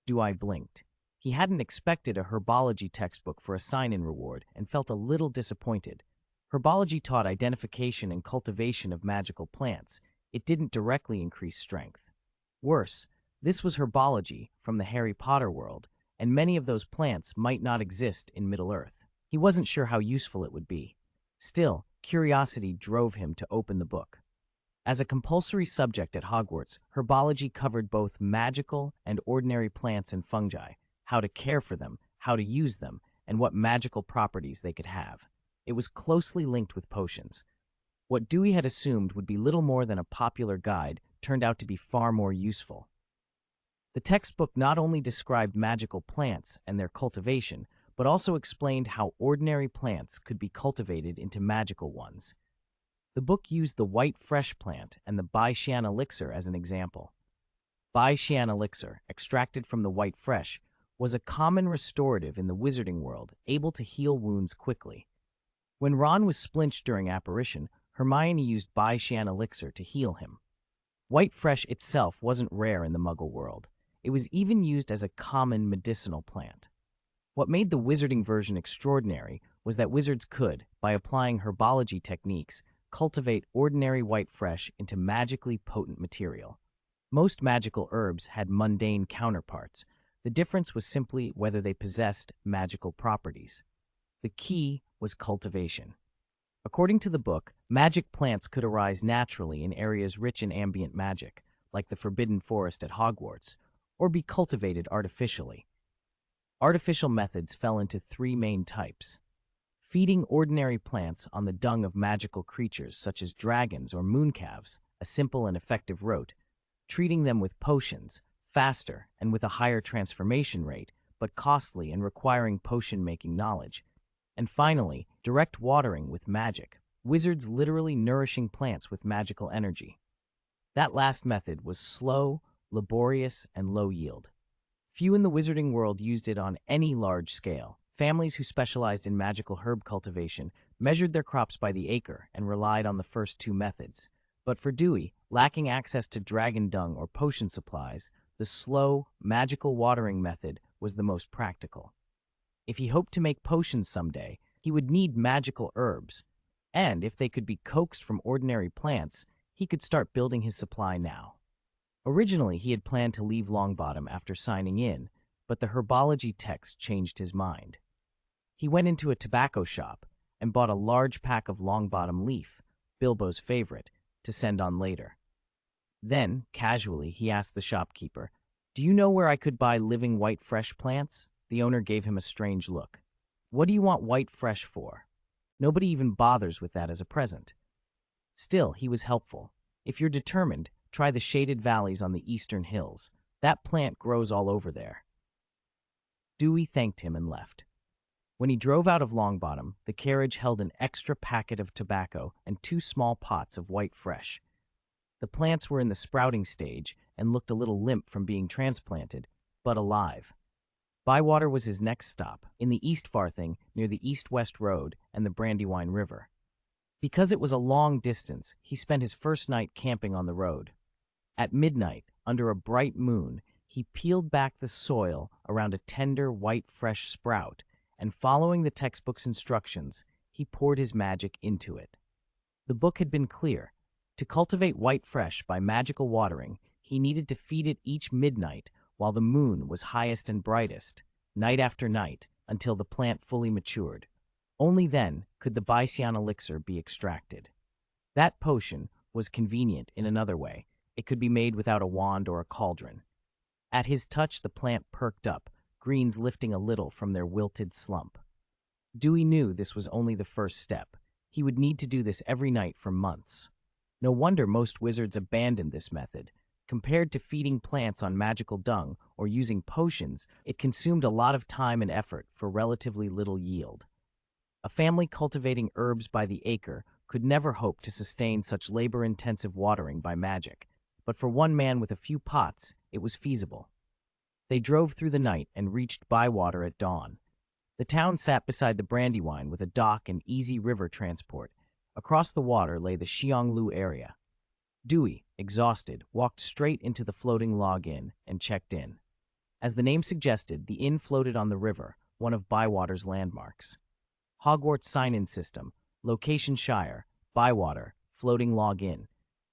Duir blinked. He hadn't expected a herbology textbook for a sign-in reward and felt a little disappointed. Herbology taught identification and cultivation of magical plants. It didn't directly increase strength. Worse, this was herbology from the Harry Potter world, and many of those plants might not exist in Middle-earth. He wasn't sure how useful it would be. Still, curiosity drove him to open the book. As a compulsory subject at Hogwarts, herbology covered both magical and ordinary plants and fungi, how to care for them, how to use them, and what magical properties they could have. It was closely linked with potions. What Dewey had assumed would be little more than a popular guide turned out to be far more useful. The textbook not only described magical plants and their cultivation, but also explained how ordinary plants could be cultivated into magical ones. The book used the white fresh plant and the Baishan elixir as an example. Baishan elixir, extracted from the white fresh, was a common restorative in the wizarding world, able to heal wounds quickly. When Ron was splinched during apparition, Hermione used Baishan elixir to heal him. White fresh itself wasn't rare in the Muggle world. It was even used as a common medicinal plant. What made the wizarding version extraordinary was that wizards could, by applying herbology techniques, cultivate ordinary white fresh into magically potent material. Most magical herbs had mundane counterparts. The difference was simply whether they possessed magical properties. The key was cultivation. According to the book, magic plants could arise naturally in areas rich in ambient magic, like the Forbidden Forest at Hogwarts, or be cultivated artificially. Artificial methods fell into three main types: feeding ordinary plants on the dung of magical creatures such as dragons or mooncalves, a simple and effective route; treating them with potions, faster and with a higher transformation rate, but costly and requiring potion-making knowledge; and finally, direct watering with magic, wizards literally nourishing plants with magical energy. That last method was slow, laborious, and low yield. Few in the wizarding world used it on any large scale. Families who specialized in magical herb cultivation measured their crops by the acre and relied on the first two methods. But for Dewey, lacking access to dragon dung or potion supplies, the slow, magical watering method was the most practical. If he hoped to make potions someday, he would need magical herbs, and if they could be coaxed from ordinary plants, he could start building his supply now. Originally, he had planned to leave Longbottom after signing in, but the herbology text changed his mind. He went into a tobacco shop and bought a large pack of Longbottom leaf, Bilbo's favorite, to send on later. Then, casually, he asked the shopkeeper, "Do you know where I could buy living white fresh plants?" The owner gave him a strange look. "What do you want white fresh for? Nobody even bothers with that as a present." Still, he was helpful. "If you're determined, try the shaded valleys on the eastern hills. That plant grows all over there." Dewey thanked him and left. When he drove out of Longbottom, the carriage held an extra packet of tobacco and 2 small pots of white fresh. The plants were in the sprouting stage and looked a little limp from being transplanted, but alive. Bywater was his next stop, in the East Farthing near the East-West Road and the Brandywine River. Because it was a long distance, he spent his first night camping on the road. At midnight, under a bright moon, he peeled back the soil around a tender, white, fresh sprout, and following the textbook's instructions, he poured his magic into it. The book had been clear. To cultivate white fresh by magical watering, he needed to feed it each midnight while the moon was highest and brightest, night after night, until the plant fully matured. Only then could the Baishan elixir be extracted. That potion was convenient in another way. It could be made without a wand or a cauldron. At his touch, the plant perked up, greens lifting a little from their wilted slump. Dewey knew this was only the first step. He would need to do this every night for months. No wonder most wizards abandoned this method. Compared to feeding plants on magical dung or using potions, it consumed a lot of time and effort for relatively little yield. A family cultivating herbs by the acre could never hope to sustain such labor-intensive watering by magic, but for one man with a few pots, it was feasible. They drove through the night and reached Bywater at dawn. The town sat beside the Brandywine with a dock and easy river transport. Across the water lay the Xionglu area. Dewey, exhausted, walked straight into the floating log inn and checked in. As the name suggested, the inn floated on the river, one of Bywater's landmarks. Hogwarts Sign-in System, location Shire, Bywater, floating log inn.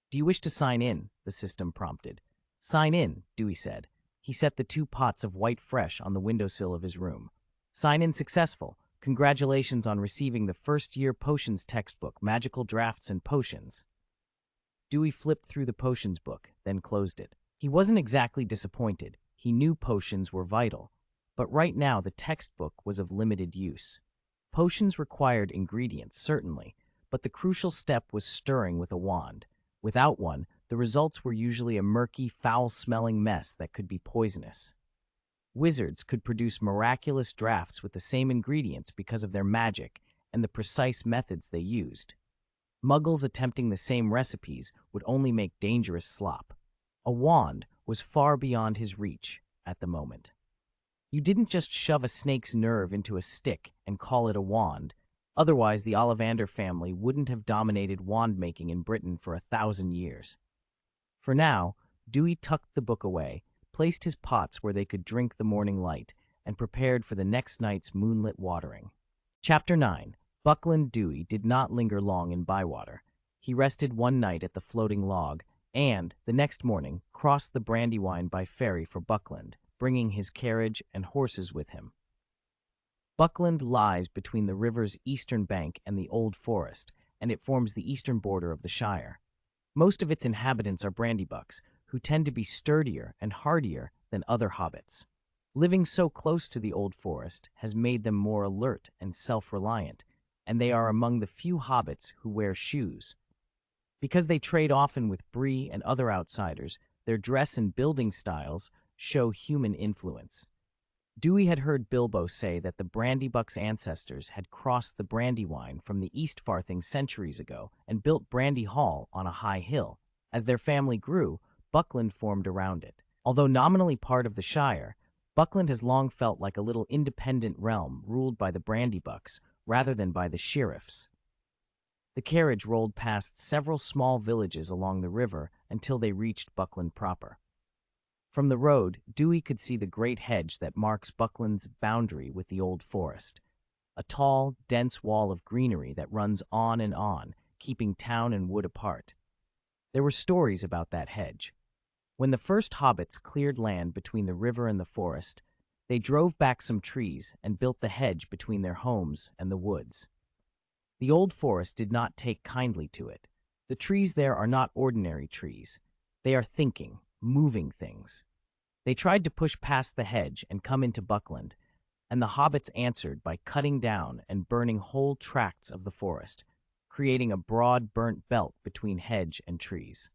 "Do you wish to sign in?" the system prompted. "Sign in," Dewey said. He set the 2 pots of white fresh on the windowsill of his room. "Sign in successful. Congratulations on receiving the first-year potions textbook, Magical Drafts and Potions." Dewey flipped through the potions book, then closed it. He wasn't exactly disappointed. He knew potions were vital. But right now, the textbook was of limited use. Potions required ingredients, certainly, but the crucial step was stirring with a wand. Without one, the results were usually a murky, foul-smelling mess that could be poisonous. Wizards could produce miraculous drafts with the same ingredients because of their magic and the precise methods they used. Muggles attempting the same recipes would only make dangerous slop. A wand was far beyond his reach at the moment. You didn't just shove a snake's nerve into a stick and call it a wand. Otherwise, the Ollivander family wouldn't have dominated wand-making in Britain for 1,000 years. For now, Dewey tucked the book away, placed his pots where they could drink the morning light, and prepared for the next night's moonlit watering. Chapter 9. Buckland Dewey did not linger long in Bywater. He rested one night at the floating log, and, the next morning, crossed the Brandywine by ferry for Buckland, bringing his carriage and horses with him. Buckland lies between the river's eastern bank and the Old Forest, and it forms the eastern border of the Shire. Most of its inhabitants are brandybucks, who tend to be sturdier and hardier than other hobbits. Living so close to the Old Forest has made them more alert and self-reliant, and they are among the few hobbits who wear shoes. Because they trade often with Bree and other outsiders, their dress and building styles show human influence. Dewey had heard Bilbo say that the Brandybuck's ancestors had crossed the Brandywine from the East Farthing centuries ago and built Brandy Hall on a high hill. As their family grew, Buckland formed around it. Although nominally part of the Shire, Buckland has long felt like a little independent realm ruled by the Brandybucks rather than by the sheriffs. The carriage rolled past several small villages along the river until they reached Buckland proper. From the road, Dewey could see the great hedge that marks Buckland's boundary with the Old Forest, a tall, dense wall of greenery that runs on, keeping town and wood apart. There were stories about that hedge. When the first hobbits cleared land between the river and the forest, they drove back some trees and built the hedge between their homes and the woods. The Old Forest did not take kindly to it. The trees there are not ordinary trees. They are thinking, moving things. They tried to push past the hedge and come into Buckland, and the hobbits answered by cutting down and burning whole tracts of the forest, creating a broad burnt belt between hedge and trees.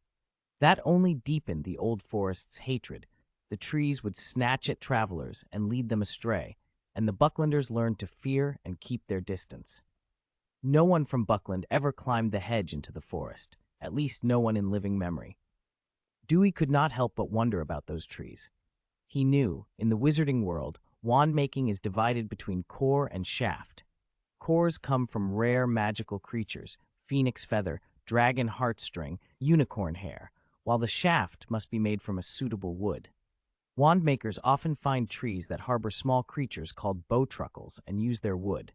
That only deepened the Old Forest's hatred. The trees would snatch at travelers and lead them astray, and the Bucklanders learned to fear and keep their distance. No one from Buckland ever climbed the hedge into the forest, at least no one in living memory. Dewey could not help but wonder about those trees. He knew, in the wizarding world, wand-making is divided between core and shaft. Cores come from rare magical creatures, phoenix feather, dragon heartstring, unicorn hair, while the shaft must be made from a suitable wood. Wand-makers often find trees that harbor small creatures called bowtruckles and use their wood.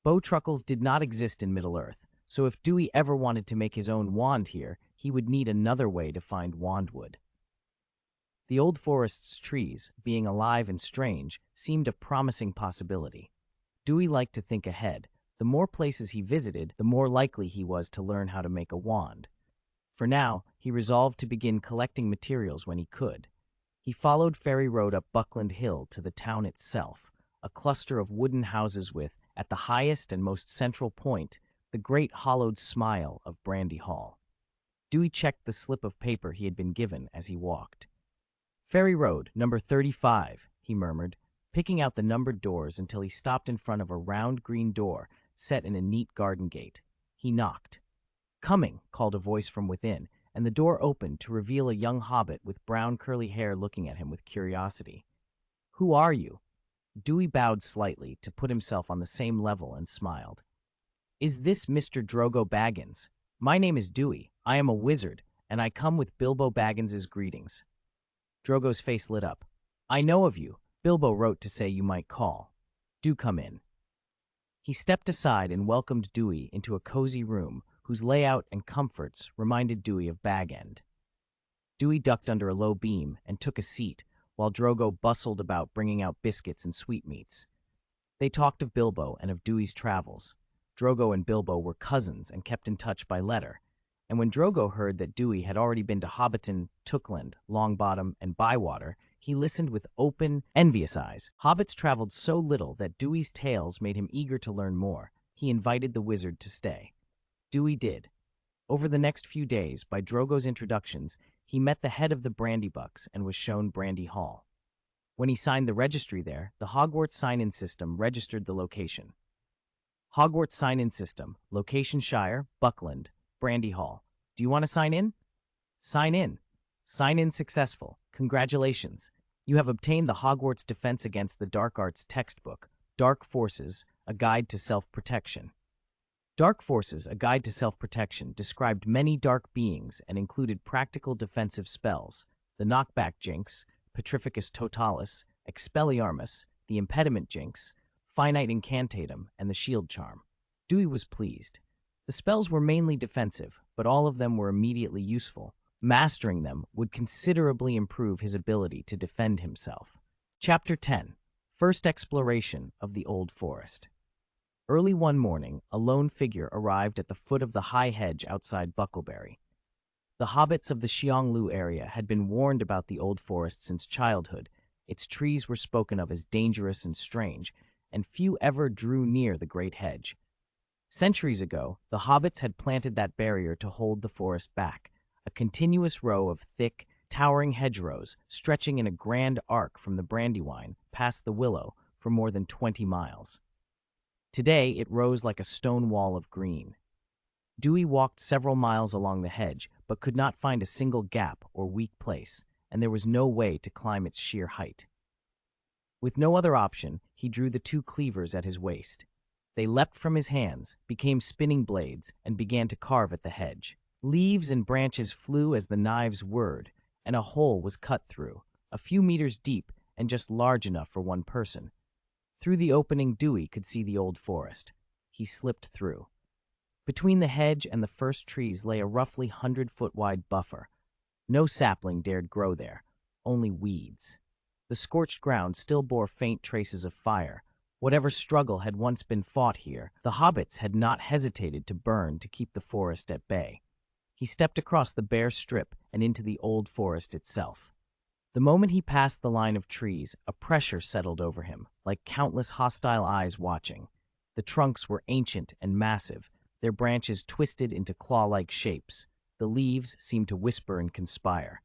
Bowtruckles did not exist in Middle-earth, so if Dewey ever wanted to make his own wand here, he would need another way to find wandwood. The Old Forest's trees, being alive and strange, seemed a promising possibility. Dewey liked to think ahead. The more places he visited, the more likely he was to learn how to make a wand. For now, he resolved to begin collecting materials when he could. He followed Ferry Road up Buckland Hill to the town itself, a cluster of wooden houses with, at the highest and most central point, the great hollowed smile of Brandy Hall. Dewey checked the slip of paper he had been given as he walked. "Ferry Road, number 35, he murmured, picking out the numbered doors until he stopped in front of a round green door set in a neat garden gate. He knocked. "Coming," called a voice from within, and the door opened to reveal a young hobbit with brown curly hair looking at him with curiosity. "Who are you?" Dewey bowed slightly to put himself on the same level and smiled. "Is this Mr. Drogo Baggins? My name is Dewey. I am a wizard, and I come with Bilbo Baggins's greetings." Drogo's face lit up. "I know of you. Bilbo wrote to say you might call. Do come in." He stepped aside and welcomed Dewey into a cozy room whose layout and comforts reminded Dewey of Bag End. Dewey ducked under a low beam and took a seat, while Drogo bustled about bringing out biscuits and sweetmeats. They talked of Bilbo and of Dewey's travels. Drogo and Bilbo were cousins and kept in touch by letter, and when Drogo heard that Dewey had already been to Hobbiton, Tookland, Longbottom, and Bywater, he listened with open, envious eyes. Hobbits traveled so little that Dewey's tales made him eager to learn more. He invited the wizard to stay. Dewey did. Over the next few days, by Drogo's introductions, he met the head of the Brandybucks and was shown Brandy Hall. When he signed the registry there, the Hogwarts Sign-in System registered the location. Hogwarts Sign-in System, location Shire, Buckland, Brandy Hall. Do you want to sign in? Sign in. Sign in successful. Congratulations. You have obtained the Hogwarts Defense Against the Dark Arts textbook, Dark Forces, A Guide to Self-Protection. Dark Forces, A Guide to Self-Protection described many dark beings and included practical defensive spells, the Knockback Jinx, Petrificus Totalis, Expelliarmus, the Impediment Jinx, Finite Incantatum, and the Shield Charm. Dewey was pleased. The spells were mainly defensive, but all of them were immediately useful. Mastering them would considerably improve his ability to defend himself. Chapter 10. First Exploration of the Old Forest. Early one morning, a lone figure arrived at the foot of the high hedge outside Bucklebury. The hobbits of the Xionglu area had been warned about the Old Forest since childhood. Its trees were spoken of as dangerous and strange, and few ever drew near the great hedge. Centuries ago, the hobbits had planted that barrier to hold the forest back, a continuous row of thick, towering hedgerows stretching in a grand arc from the Brandywine past the Willow for more than 20 miles. Today, it rose like a stone wall of green. Dewey walked several miles along the hedge, but could not find a single gap or weak place, and there was no way to climb its sheer height. With no other option, he drew the two cleavers at his waist. They leapt from his hands, became spinning blades, and began to carve at the hedge. Leaves and branches flew as the knives whirred, and a hole was cut through, a few meters deep and just large enough for one person. Through the opening, Dewey could see the old forest. He slipped through. Between the hedge and the first trees lay a roughly 100-foot-wide buffer. No sapling dared grow there, only weeds. The scorched ground still bore faint traces of fire. Whatever struggle had once been fought here, the hobbits had not hesitated to burn to keep the forest at bay. He stepped across the bare strip and into the old forest itself. The moment he passed the line of trees, a pressure settled over him, like countless hostile eyes watching. The trunks were ancient and massive, their branches twisted into claw-like shapes. The leaves seemed to whisper and conspire.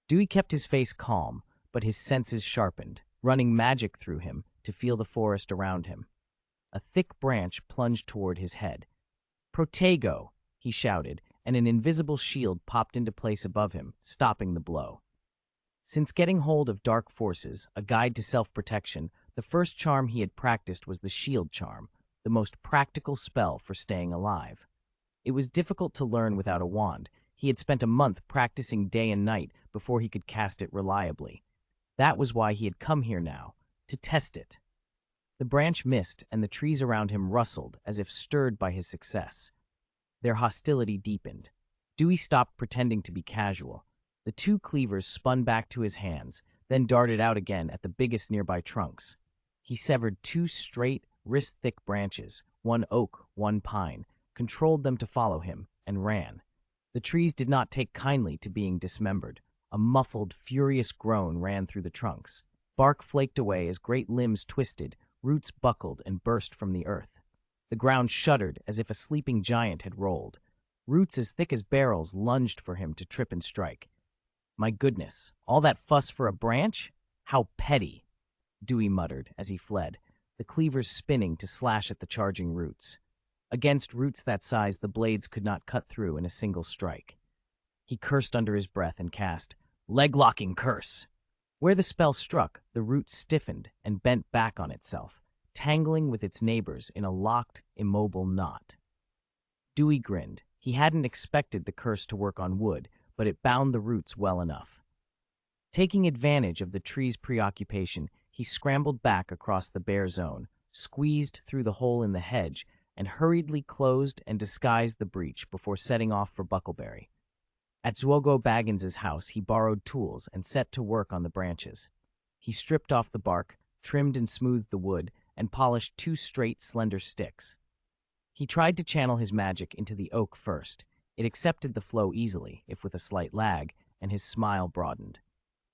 Dewey kept his face calm, but his senses sharpened, running magic through him to feel the forest around him. A thick branch plunged toward his head. "Protego!" he shouted, and an invisible shield popped into place above him, stopping the blow. Since getting hold of Dark Forces, A Guide to Self-Protection, the first charm he had practiced was the Shield Charm, the most practical spell for staying alive. It was difficult to learn without a wand. He had spent a month practicing day and night before he could cast it reliably. That was why he had come here now, to test it. The branch missed, and the trees around him rustled as if stirred by his success. Their hostility deepened. Dewey stopped pretending to be casual. The two cleavers spun back to his hands, then darted out again at the biggest nearby trunks. He severed two straight, wrist-thick branches, one oak, one pine, controlled them to follow him, and ran. The trees did not take kindly to being dismembered. A muffled, furious groan ran through the trunks. Bark flaked away as great limbs twisted, roots buckled and burst from the earth. The ground shuddered as if a sleeping giant had rolled. Roots as thick as barrels lunged for him to trip and strike. "My goodness, all that fuss for a branch? How petty," Dewey muttered as he fled, the cleavers spinning to slash at the charging roots. Against roots that size, the blades could not cut through in a single strike. He cursed under his breath and cast Leg-Locking Curse. Where the spell struck, the root stiffened and bent back on itself, tangling with its neighbors in a locked, immobile knot. Dewey grinned. He hadn't expected the curse to work on wood, but it bound the roots well enough. Taking advantage of the tree's preoccupation, he scrambled back across the bare zone, squeezed through the hole in the hedge, and hurriedly closed and disguised the breach before setting off for Bucklebury. At Zuogo Baggins's house, he borrowed tools and set to work on the branches. He stripped off the bark, trimmed and smoothed the wood, and polished two straight, slender sticks. He tried to channel his magic into the oak first. It accepted the flow easily, if with a slight lag, and his smile broadened.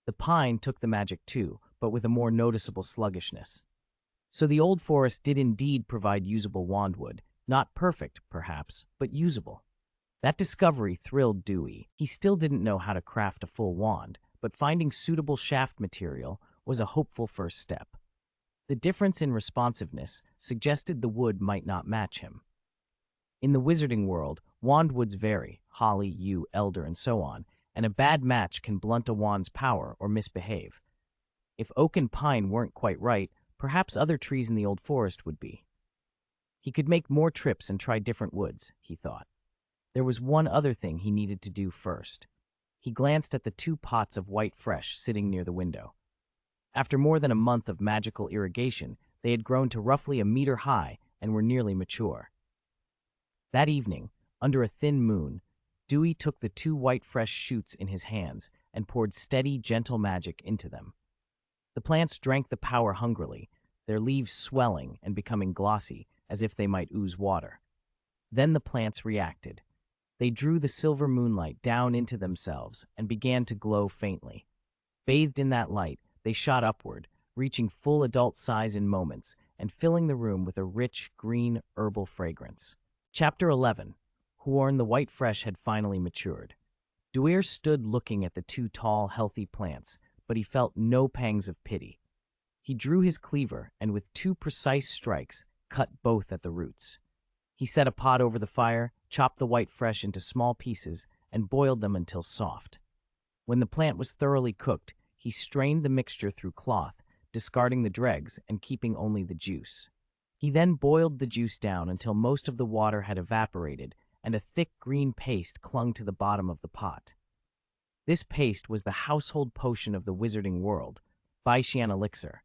The pine took the magic too, but with a more noticeable sluggishness. So the old forest did indeed provide usable wandwood, not perfect, perhaps, but usable. That discovery thrilled Dewey. He still didn't know how to craft a full wand, but finding suitable shaft material was a hopeful first step. The difference in responsiveness suggested the wood might not match him. In the wizarding world, wandwoods vary, holly, yew, elder, and so on, and a bad match can blunt a wand's power or misbehave. If oak and pine weren't quite right, perhaps other trees in the old forest would be. He could make more trips and try different woods, he thought. There was one other thing he needed to do first. He glanced at the 2 pots of white fresh sitting near the window. After more than a month of magical irrigation, they had grown to roughly a meter high and were nearly mature. That evening, under a thin moon, Dewey took the 2 white fresh shoots in his hands and poured steady, gentle magic into them. The plants drank the power hungrily, their leaves swelling and becoming glossy, as if they might ooze water. Then the plants reacted. They drew the silver moonlight down into themselves and began to glow faintly. Bathed in that light, they shot upward, reaching full adult size in moments and filling the room with a rich, green, herbal fragrance. Chapter 11. Huorn the White Fresh had finally matured. Duir stood looking at the 2 tall, healthy plants, but he felt no pangs of pity. He drew his cleaver and with 2 precise strikes cut both at the roots. He set a pot over the fire, chopped the white fresh into small pieces, and boiled them until soft. When the plant was thoroughly cooked, he strained the mixture through cloth, discarding the dregs and keeping only the juice. He then boiled the juice down until most of the water had evaporated and a thick green paste clung to the bottom of the pot. This paste was the household potion of the wizarding world, Baishian elixir.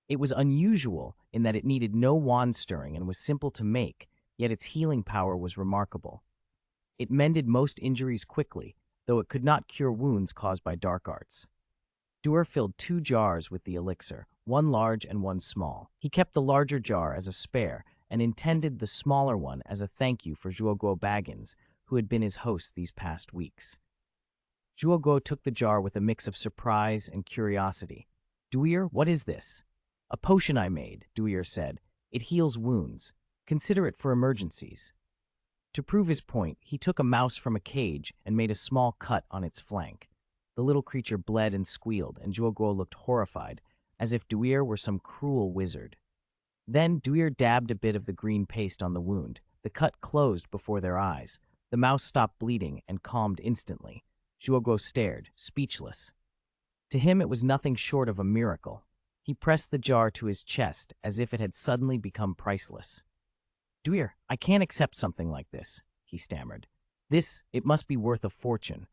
It was unusual in that it needed no wand stirring and was simple to make, yet its healing power was remarkable. It mended most injuries quickly, though it could not cure wounds caused by dark arts. Duir filled 2 jars with the elixir, one large and one small. He kept the larger jar as a spare and intended the smaller one as a thank you for Zhuoguo Baggins, who had been his host these past weeks. Zhuoguo took the jar with a mix of surprise and curiosity. "Duir, what is this?" "A potion I made," Duir said. "It heals wounds. Consider it for emergencies." To prove his point, he took a mouse from a cage and made a small cut on its flank. The little creature bled and squealed, and Zhuoguo looked horrified, as if Duir were some cruel wizard. Then Duir dabbed a bit of the green paste on the wound. The cut closed before their eyes. The mouse stopped bleeding and calmed instantly. Zhuoguo stared, speechless. To him it was nothing short of a miracle. He pressed the jar to his chest as if it had suddenly become priceless. "Duir, I can't accept something like this," he stammered. It must be worth a fortune."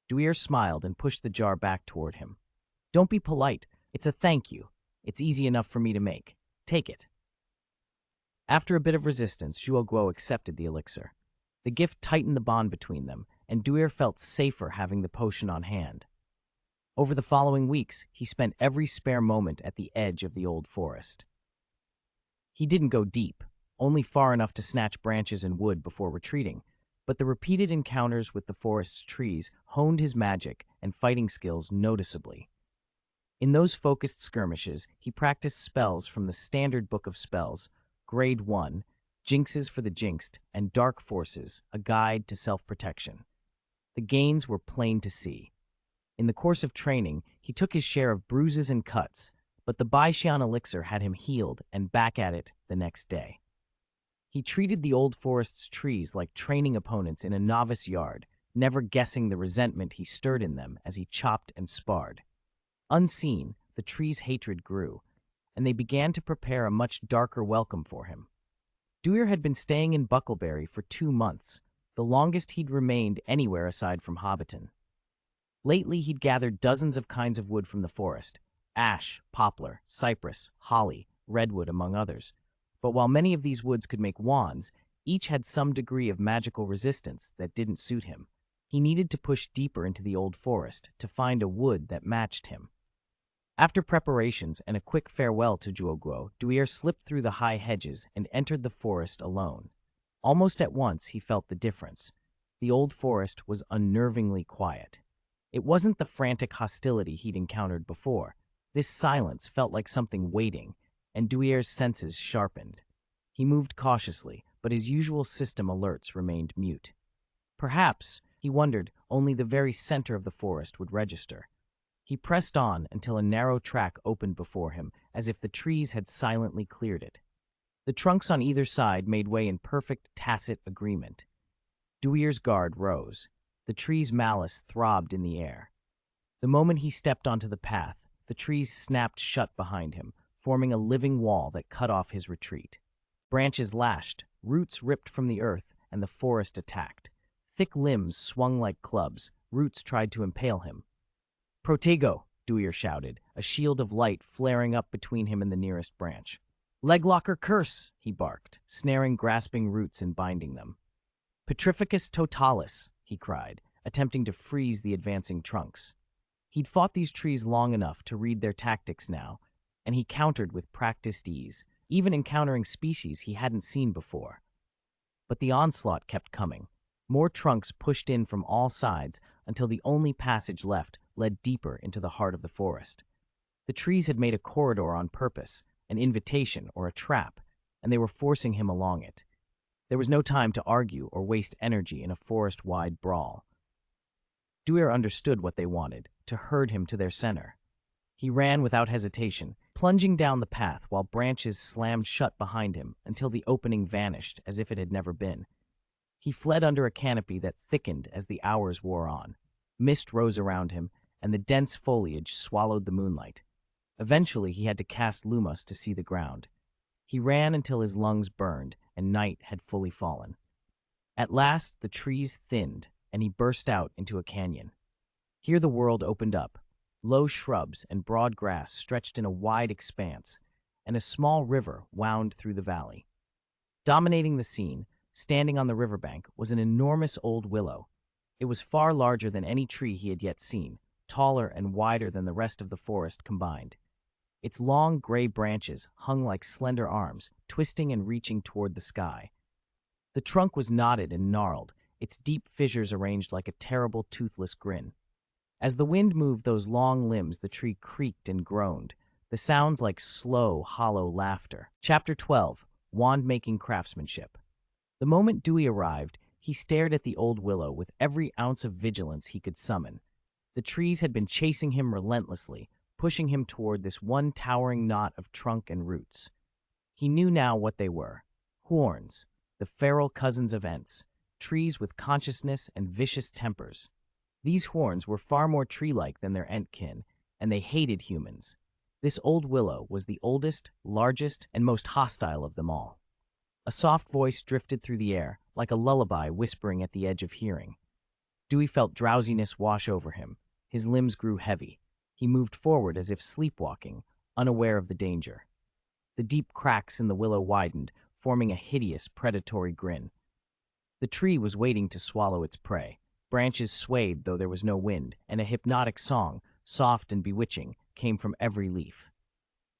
Duir smiled and pushed the jar back toward him. "Don't be polite. It's a thank you. It's easy enough for me to make. Take it." After a bit of resistance, Zhuoguo accepted the elixir. The gift tightened the bond between them, and Duir felt safer having the potion on hand. Over the following weeks, he spent every spare moment at the edge of the old forest. He didn't go deep, only far enough to snatch branches and wood before retreating, but the repeated encounters with the forest's trees honed his magic and fighting skills noticeably. In those focused skirmishes, he practiced spells from the Standard Book of Spells, Grade 1, Jinxes for the Jinxed, and Dark Forces, a guide to self-protection. The gains were plain to see. In the course of training, he took his share of bruises and cuts, but the Baishian elixir had him healed and back at it the next day. He treated the old forest's trees like training opponents in a novice yard, never guessing the resentment he stirred in them as he chopped and sparred. Unseen, the trees' hatred grew, and they began to prepare a much darker welcome for him. Duir had been staying in Buckleberry for 2 months, the longest he'd remained anywhere aside from Hobbiton. Lately, he'd gathered dozens of kinds of wood from the forest, ash, poplar, cypress, holly, redwood, among others. But while many of these woods could make wands, each had some degree of magical resistance that didn't suit him. He needed to push deeper into the old forest to find a wood that matched him. After preparations and a quick farewell to Zhuoguo, Duir slipped through the high hedges and entered the forest alone. Almost at once, he felt the difference. The old forest was unnervingly quiet. It wasn't the frantic hostility he'd encountered before. This silence felt like something waiting, and Duir's senses sharpened. He moved cautiously, but his usual system alerts remained mute. Perhaps, he wondered, only the very center of the forest would register. He pressed on until a narrow track opened before him, as if the trees had silently cleared it. The trunks on either side made way in perfect, tacit agreement. Duir's guard rose. The tree's malice throbbed in the air. The moment he stepped onto the path, the trees snapped shut behind him, forming a living wall that cut off his retreat. Branches lashed, roots ripped from the earth, and the forest attacked. Thick limbs swung like clubs, roots tried to impale him. "Protego!" Duir shouted, a shield of light flaring up between him and the nearest branch. "Leglocker curse!" he barked, snaring grasping roots and binding them. "Petrificus totalis!" he cried, attempting to freeze the advancing trunks. He'd fought these trees long enough to read their tactics now, and he countered with practiced ease, even encountering species he hadn't seen before. But the onslaught kept coming. More trunks pushed in from all sides until the only passage left led deeper into the heart of the forest. The trees had made a corridor on purpose, an invitation or a trap, and they were forcing him along it. There was no time to argue or waste energy in a forest-wide brawl. Duir understood what they wanted, to herd him to their center. He ran without hesitation, plunging down the path while branches slammed shut behind him until the opening vanished as if it had never been. He fled under a canopy that thickened as the hours wore on. Mist rose around him, and the dense foliage swallowed the moonlight. Eventually, he had to cast lumos to see the ground. He ran until his lungs burned, and night had fully fallen. At last, the trees thinned, and he burst out into a canyon. Here the world opened up. Low shrubs and broad grass stretched in a wide expanse, and a small river wound through the valley. Dominating the scene, standing on the riverbank, was an enormous old willow. It was far larger than any tree he had yet seen, taller and wider than the rest of the forest combined. Its long gray branches hung like slender arms, twisting and reaching toward the sky. The trunk was knotted and gnarled, its deep fissures arranged like a terrible toothless grin. As the wind moved those long limbs, the tree creaked and groaned, the sounds like slow, hollow laughter. Chapter 12, Wand-Making Craftsmanship. The moment Dewey arrived, he stared at the old willow with every ounce of vigilance he could summon. The trees had been chasing him relentlessly, pushing him toward this one towering knot of trunk and roots. He knew now what they were. Horns, the feral cousins of Ents, trees with consciousness and vicious tempers. These horns were far more tree-like than their Ent kin, and they hated humans. This old willow was the oldest, largest, and most hostile of them all. A soft voice drifted through the air, like a lullaby whispering at the edge of hearing. Dewey felt drowsiness wash over him. His limbs grew heavy. He moved forward as if sleepwalking, unaware of the danger. The deep cracks in the willow widened, forming a hideous, predatory grin. The tree was waiting to swallow its prey. Branches swayed though there was no wind, and a hypnotic song, soft and bewitching, came from every leaf.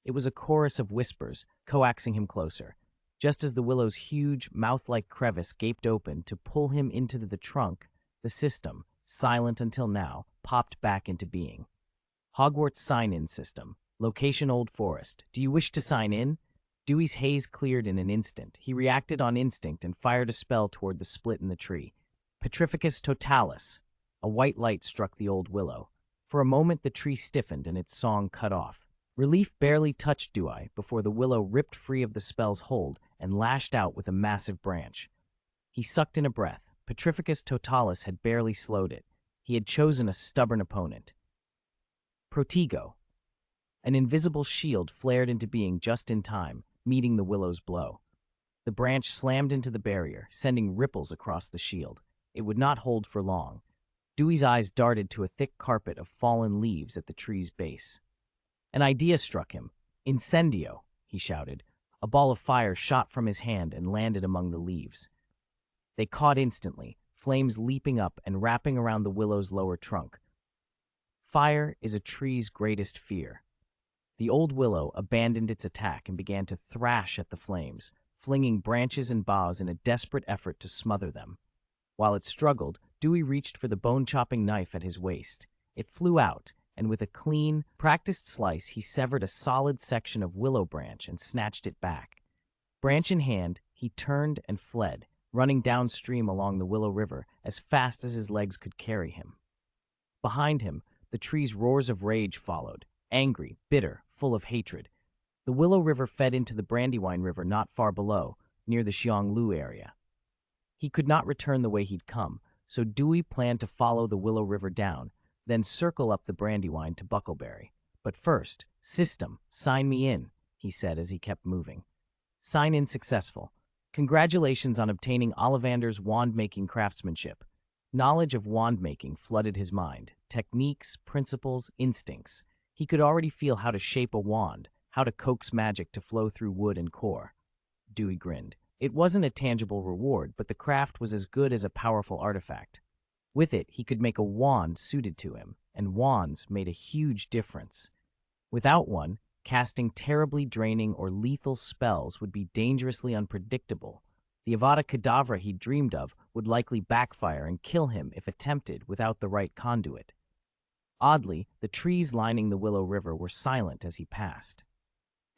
It was a chorus of whispers, coaxing him closer. Just as the willow's huge, mouth-like crevice gaped open to pull him into the trunk, the system, silent until now, popped back into being. Hogwarts Sign-in System. Location Old Forest. Do you wish to sign in? Dewey's haze cleared in an instant. He reacted on instinct and fired a spell toward the split in the tree. Petrificus totalis. A white light struck the old willow. For a moment the tree stiffened and its song cut off. Relief barely touched Dewey before the willow ripped free of the spell's hold and lashed out with a massive branch. He sucked in a breath. Petrificus totalis had barely slowed it. He had chosen a stubborn opponent. Protego. An invisible shield flared into being just in time, meeting the willow's blow. The branch slammed into the barrier, sending ripples across the shield. It would not hold for long. Dewey's eyes darted to a thick carpet of fallen leaves at the tree's base. An idea struck him. Incendio, he shouted. A ball of fire shot from his hand and landed among the leaves. They caught instantly, flames leaping up and wrapping around the willow's lower trunk. Fire is a tree's greatest fear. The old willow abandoned its attack and began to thrash at the flames, flinging branches and boughs in a desperate effort to smother them. While it struggled, Dewey reached for the bone-chopping knife at his waist. It flew out, and with a clean, practiced slice, he severed a solid section of willow branch and snatched it back. Branch in hand, he turned and fled, running downstream along the Willow River as fast as his legs could carry him. Behind him, the tree's roars of rage followed, angry, bitter, full of hatred. The Willow River fed into the Brandywine River not far below, near the Xionglu area. He could not return the way he'd come, so Dewey planned to follow the Willow River down, then circle up the Brandywine to Bucklebury. But first, system, sign me in, he said as he kept moving. Sign in successful. Congratulations on obtaining Ollivander's wand-making craftsmanship. Knowledge of wand-making flooded his mind. Techniques, principles, instincts. He could already feel how to shape a wand, how to coax magic to flow through wood and core. Dewey grinned. It wasn't a tangible reward, but the craft was as good as a powerful artifact. With it, he could make a wand suited to him, and wands made a huge difference. Without one, casting terribly draining or lethal spells would be dangerously unpredictable. The Avada Kedavra he dreamed of would likely backfire and kill him if attempted without the right conduit. Oddly, the trees lining the Willow River were silent as he passed.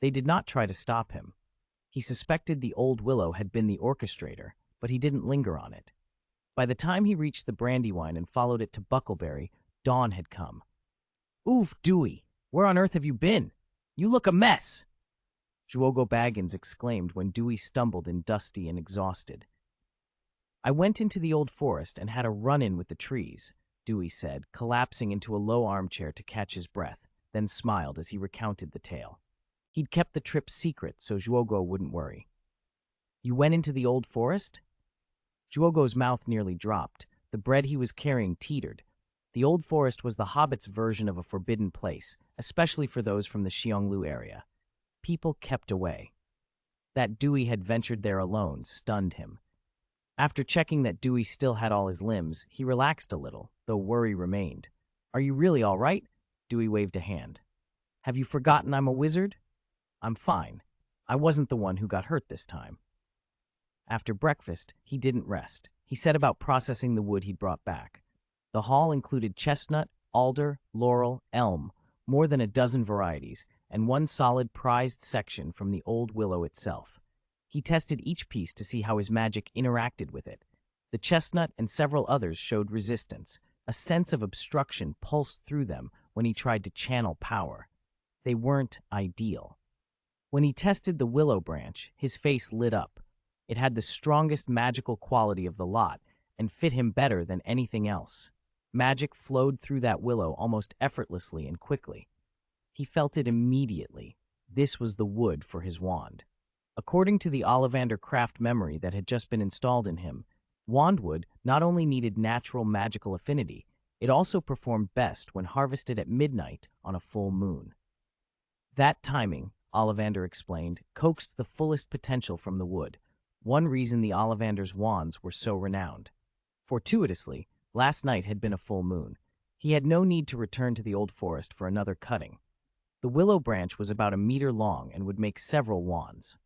They did not try to stop him. He suspected the old willow had been the orchestrator, but he didn't linger on it. By the time he reached the Brandywine and followed it to Bucklebury, dawn had come. "Oof, Dewey! Where on earth have you been? You look a mess!" Juogo Baggins exclaimed when Dewey stumbled in dusty and exhausted. "I went into the old forest and had a run-in with the trees," Dewey said, collapsing into a low armchair to catch his breath, then smiled as he recounted the tale. He'd kept the trip secret so Juogo wouldn't worry. "You went into the old forest?" Juogo's mouth nearly dropped. The bread he was carrying teetered. The old forest was the hobbits' version of a forbidden place, especially for those from the Xionglu area. People kept away. That Dewey had ventured there alone stunned him. After checking that Dewey still had all his limbs, he relaxed a little, though worry remained. "Are you really all right?" Dewey waved a hand. "Have you forgotten I'm a wizard?" "I'm fine. I wasn't the one who got hurt this time." After breakfast, he didn't rest. He set about processing the wood he'd brought back. The haul included chestnut, alder, laurel, elm, more than a dozen varieties, and one solid prized section from the old willow itself. He tested each piece to see how his magic interacted with it. The chestnut and several others showed resistance. A sense of obstruction pulsed through them when he tried to channel power. They weren't ideal. When he tested the willow branch, his face lit up. It had the strongest magical quality of the lot and fit him better than anything else. Magic flowed through that willow almost effortlessly and quickly. He felt it immediately. This was the wood for his wand. According to the Ollivander craft memory that had just been installed in him, wandwood not only needed natural magical affinity, it also performed best when harvested at midnight on a full moon. That timing, Ollivander explained, coaxed the fullest potential from the wood. One reason the Ollivander's wands were so renowned. Fortuitously, last night had been a full moon. He had no need to return to the old forest for another cutting. The willow branch was about a meter long and would make several wands.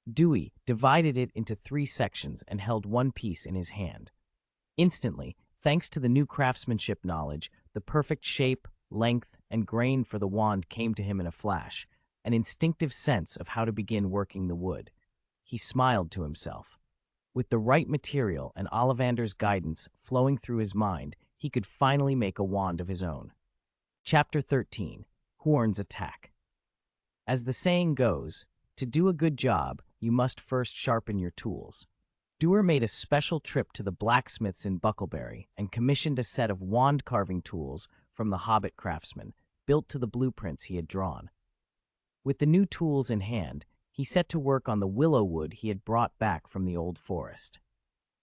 Dewey divided it into 3 sections and held one piece in his hand. Instantly, thanks to the new craftsmanship knowledge, the perfect shape, length, and grain for the wand came to him in a flash, an instinctive sense of how to begin working the wood. He smiled to himself. With the right material and Ollivander's guidance flowing through his mind, he could finally make a wand of his own. Chapter 13. Huorn's Attack. As the saying goes, to do a good job, you must first sharpen your tools. Duir made a special trip to the blacksmiths in Bucklebury and commissioned a set of wand-carving tools from the hobbit craftsman, built to the blueprints he had drawn. With the new tools in hand, he set to work on the willow wood he had brought back from the old forest.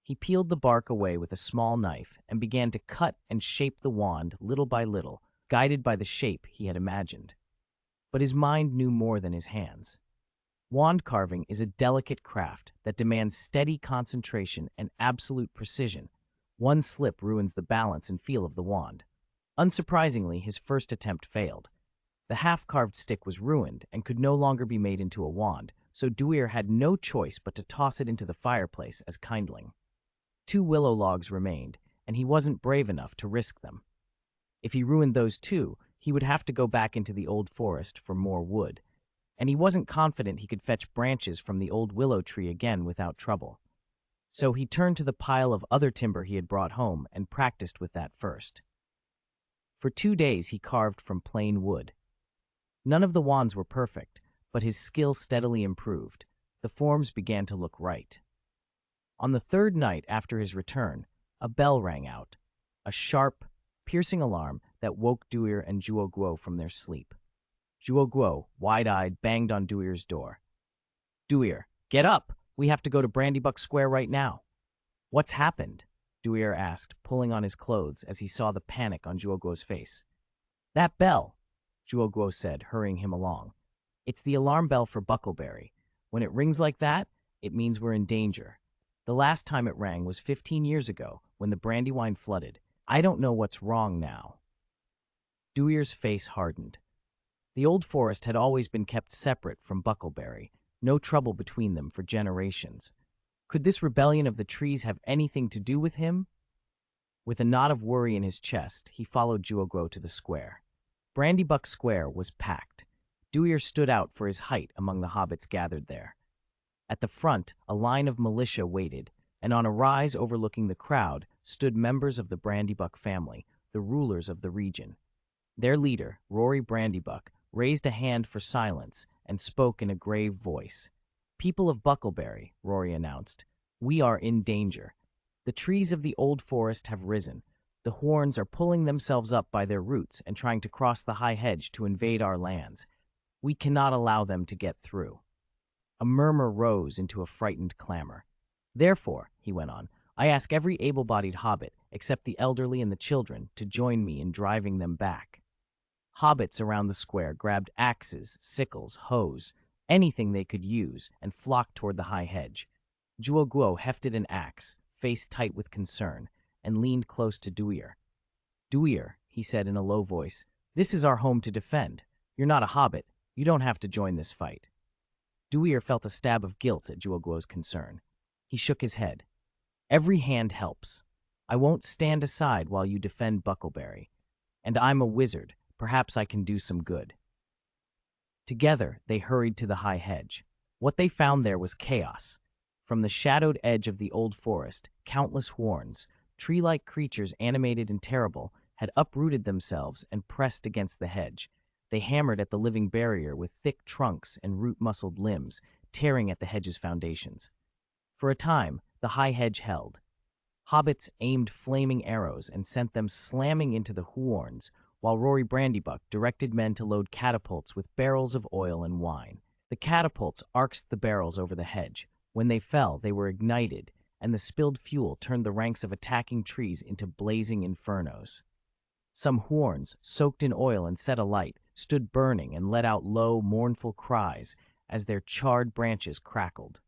He peeled the bark away with a small knife and began to cut and shape the wand little by little, guided by the shape he had imagined. But his mind knew more than his hands. Wand carving is a delicate craft that demands steady concentration and absolute precision. One slip ruins the balance and feel of the wand. Unsurprisingly, his first attempt failed. The half-carved stick was ruined and could no longer be made into a wand, so Duir had no choice but to toss it into the fireplace as kindling. 2 willow logs remained, and he wasn't brave enough to risk them. If he ruined those 2, he would have to go back into the old forest for more wood, and he wasn't confident he could fetch branches from the old willow tree again without trouble. So he turned to the pile of other timber he had brought home and practiced with that first. For 2 days he carved from plain wood. None of the wands were perfect, but his skill steadily improved. The forms began to look right. On the 3rd night after his return, a bell rang out, a sharp, piercing alarm that woke Duir and Zhuo from their sleep. Zhuo, wide-eyed, banged on Duir's door. "Duir, get up! We have to go to Brandybuck Square right now." "What's happened?" Duir asked, pulling on his clothes as he saw the panic on Zhuo's face. "That bell," Zhuo said, hurrying him along. "It's the alarm bell for Buckleberry. When it rings like that, it means we're in danger. The last time it rang was 15 years ago, when the Brandywine flooded. I don't know what's wrong now." Duir's face hardened. The old forest had always been kept separate from Buckleberry, no trouble between them for generations. Could this rebellion of the trees have anything to do with him? With a knot of worry in his chest, he followed Zhuo to the square. Brandybuck Square was packed. Duir stood out for his height among the hobbits gathered there. At the front, a line of militia waited, and on a rise overlooking the crowd stood members of the Brandybuck family, the rulers of the region. Their leader, Rory Brandybuck, raised a hand for silence and spoke in a grave voice. "People of Buckleberry," Rory announced, "we are in danger. The trees of the old forest have risen. The horns are pulling themselves up by their roots and trying to cross the high hedge to invade our lands. We cannot allow them to get through." A murmur rose into a frightened clamor. "Therefore," he went on, "I ask every able-bodied hobbit, except the elderly and the children, to join me in driving them back." Hobbits around the square grabbed axes, sickles, hoes, anything they could use, and flocked toward the high hedge. Zhuo hefted an axe, face tight with concern, and leaned close to Duir. "Duir," he said in a low voice, "this is our home to defend. You're not a hobbit. You don't have to join this fight." Duir felt a stab of guilt at Zhuo's concern. He shook his head. "Every hand helps. I won't stand aside while you defend Buckleberry. And I'm a wizard. Perhaps I can do some good." Together, they hurried to the high hedge. What they found there was chaos. From the shadowed edge of the old forest, countless horns, tree-like creatures animated and terrible, had uprooted themselves and pressed against the hedge. They hammered at the living barrier with thick trunks and root-muscled limbs, tearing at the hedge's foundations. For a time, the high hedge held. Hobbits aimed flaming arrows and sent them slamming into the horns, while Rory Brandybuck directed men to load catapults with barrels of oil and wine. The catapults arced the barrels over the hedge. When they fell, they were ignited, and the spilled fuel turned the ranks of attacking trees into blazing infernos. Some horns, soaked in oil and set alight, stood burning and let out low, mournful cries as their charred branches crackled.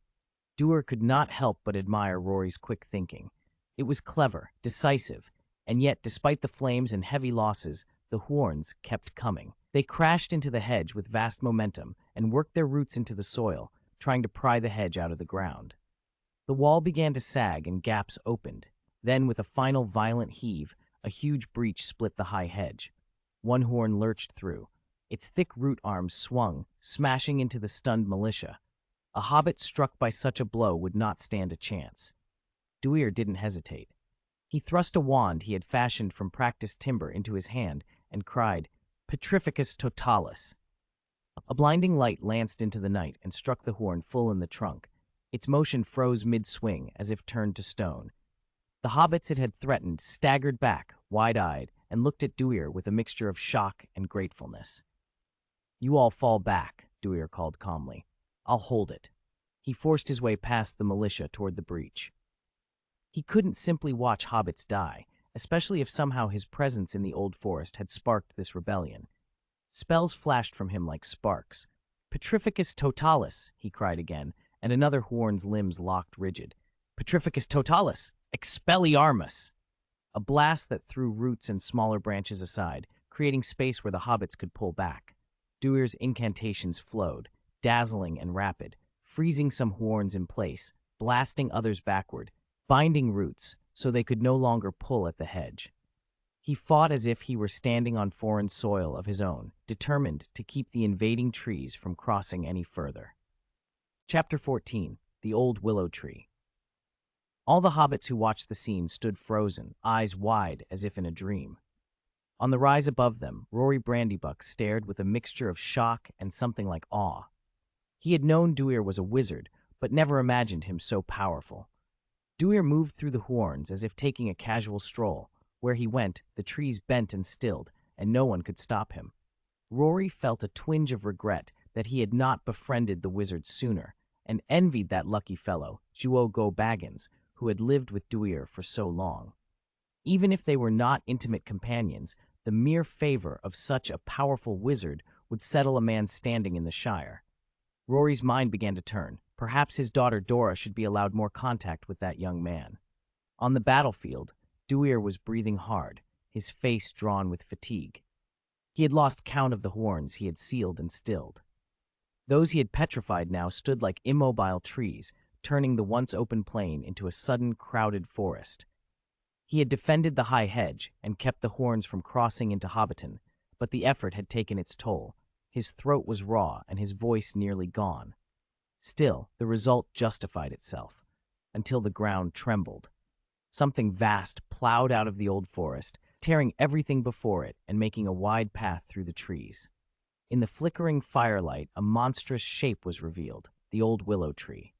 Duir could not help but admire Rory's quick thinking. It was clever, decisive, and yet, despite the flames and heavy losses, the horns kept coming. They crashed into the hedge with vast momentum and worked their roots into the soil, trying to pry the hedge out of the ground. The wall began to sag and gaps opened. Then, with a final violent heave, a huge breach split the high hedge. One horn lurched through. Its thick root arms swung, smashing into the stunned militia. A hobbit struck by such a blow would not stand a chance. Duir didn't hesitate. He thrust a wand he had fashioned from practiced timber into his hand and cried, "Petrificus totalis." A blinding light lanced into the night and struck the horn full in the trunk. Its motion froze mid-swing, as if turned to stone. The hobbits it had threatened staggered back, wide-eyed, and looked at Duir with a mixture of shock and gratefulness. "You all fall back," Duir called calmly. "I'll hold it." He forced his way past the militia toward the breach. He couldn't simply watch hobbits die, especially if somehow his presence in the old forest had sparked this rebellion. Spells flashed from him like sparks. "Petrificus totalis," he cried again, and another horn's limbs locked rigid. "Petrificus totalis! Expelliarmus!" A blast that threw roots and smaller branches aside, creating space where the hobbits could pull back. Duir's incantations flowed, dazzling and rapid, freezing some horns in place, blasting others backward. binding roots so they could no longer pull at the hedge. He fought as if he were standing on foreign soil of his own, determined to keep the invading trees from crossing any further. Chapter 14. The Old Willow Tree. All the hobbits who watched the scene stood frozen, eyes wide as if in a dream. On the rise above them, Rory Brandybuck stared with a mixture of shock and something like awe. He had known Duir was a wizard, but never imagined him so powerful. Duir moved through the horns as if taking a casual stroll. Where he went, the trees bent and stilled, and no one could stop him. Rory felt a twinge of regret that he had not befriended the wizard sooner, and envied that lucky fellow, Go Baggins, who had lived with Duir for so long. Even if they were not intimate companions, the mere favor of such a powerful wizard would settle a man's standing in the Shire. Rory's mind began to turn. Perhaps his daughter Dora should be allowed more contact with that young man. On the battlefield, Duir was breathing hard, his face drawn with fatigue. He had lost count of the horns he had sealed and stilled. Those he had petrified now stood like immobile trees, turning the once open plain into a sudden crowded forest. He had defended the high hedge and kept the horns from crossing into Hobbiton, but the effort had taken its toll. His throat was raw and his voice nearly gone. Still, the result justified itself, until the ground trembled. Something vast plowed out of the old forest, tearing everything before it and making a wide path through the trees. In the flickering firelight, a monstrous shape was revealed, the old willow tree.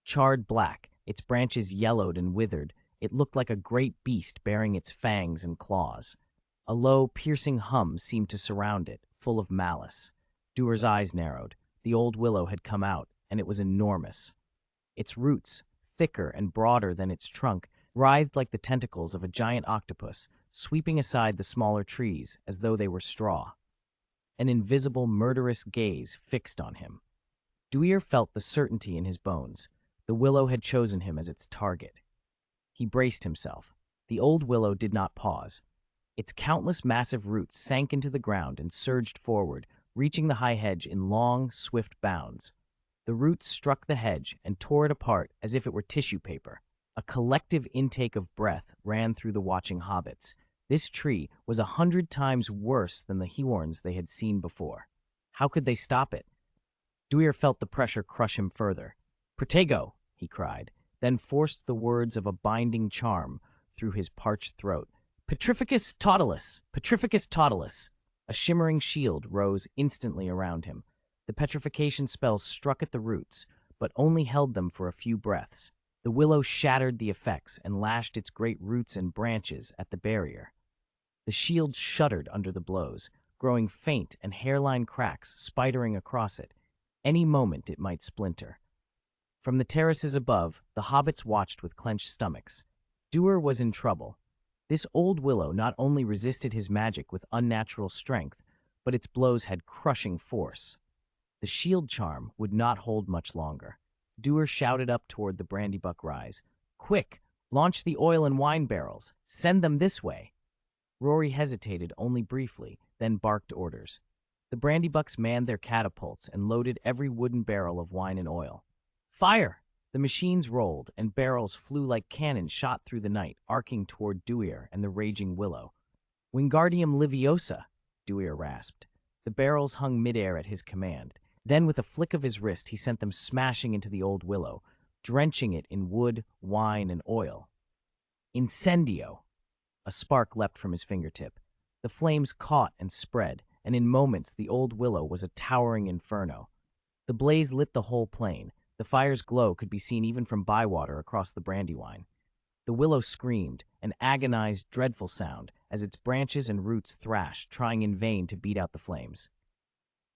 Charred black, its branches yellowed and withered, it looked like a great beast bearing its fangs and claws. A low, piercing hum seemed to surround it, full of malice. Duir's eyes narrowed. The old willow had come out, and it was enormous. Its roots, thicker and broader than its trunk, writhed like the tentacles of a giant octopus, sweeping aside the smaller trees as though they were straw. An invisible, murderous gaze fixed on him. Duir felt the certainty in his bones. The willow had chosen him as its target. He braced himself. The old willow did not pause. Its countless massive roots sank into the ground and surged forward, reaching the high hedge in long, swift bounds. The roots struck the hedge and tore it apart as if it were tissue paper. A collective intake of breath ran through the watching hobbits. This tree was 100 times worse than the horns they had seen before. How could they stop it? Duir felt the pressure crush him further. "Protego!" he cried, then forced the words of a binding charm through his parched throat. "Petrificus totalis! Petrificus totalis!" A shimmering shield rose instantly around him. The petrification spells struck at the roots, but only held them for a few breaths. The willow shattered the effects and lashed its great roots and branches at the barrier. The shield shuddered under the blows, growing faint and hairline cracks spidering across it. Any moment it might splinter. From the terraces above, the hobbits watched with clenched stomachs. Duir was in trouble. This old willow not only resisted his magic with unnatural strength, but its blows had crushing force. The shield charm would not hold much longer. Duir shouted up toward the Brandybuck rise. "Quick! Launch the oil and wine barrels! Send them this way!" Rory hesitated only briefly, then barked orders. The Brandybucks manned their catapults and loaded every wooden barrel of wine and oil. "Fire!" The machines rolled, and barrels flew like cannon shot through the night, arcing toward Duir and the raging willow. "Wingardium Leviosa!" Duir rasped. The barrels hung midair at his command. Then, with a flick of his wrist, he sent them smashing into the old willow, drenching it in wood, wine, and oil. "Incendio!" A spark leapt from his fingertip. The flames caught and spread, and in moments the old willow was a towering inferno. The blaze lit the whole plain. The fire's glow could be seen even from Bywater across the Brandywine. The willow screamed, an agonized, dreadful sound, as its branches and roots thrashed, trying in vain to beat out the flames.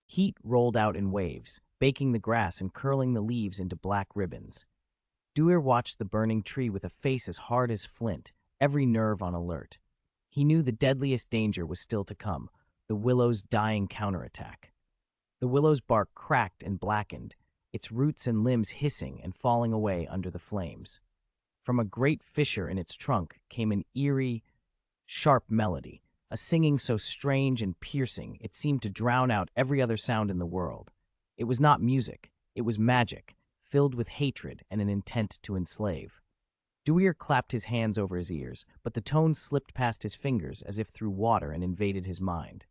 Heat rolled out in waves, baking the grass and curling the leaves into black ribbons. Duir watched the burning tree with a face as hard as flint, every nerve on alert. He knew the deadliest danger was still to come, the willow's dying counterattack. The willow's bark cracked and blackened, its roots and limbs hissing and falling away under the flames. From a great fissure in its trunk came an eerie, sharp melody, a singing so strange and piercing it seemed to drown out every other sound in the world. It was not music, it was magic, filled with hatred and an intent to enslave. Duir clapped his hands over his ears, but the tones slipped past his fingers as if through water and invaded his mind.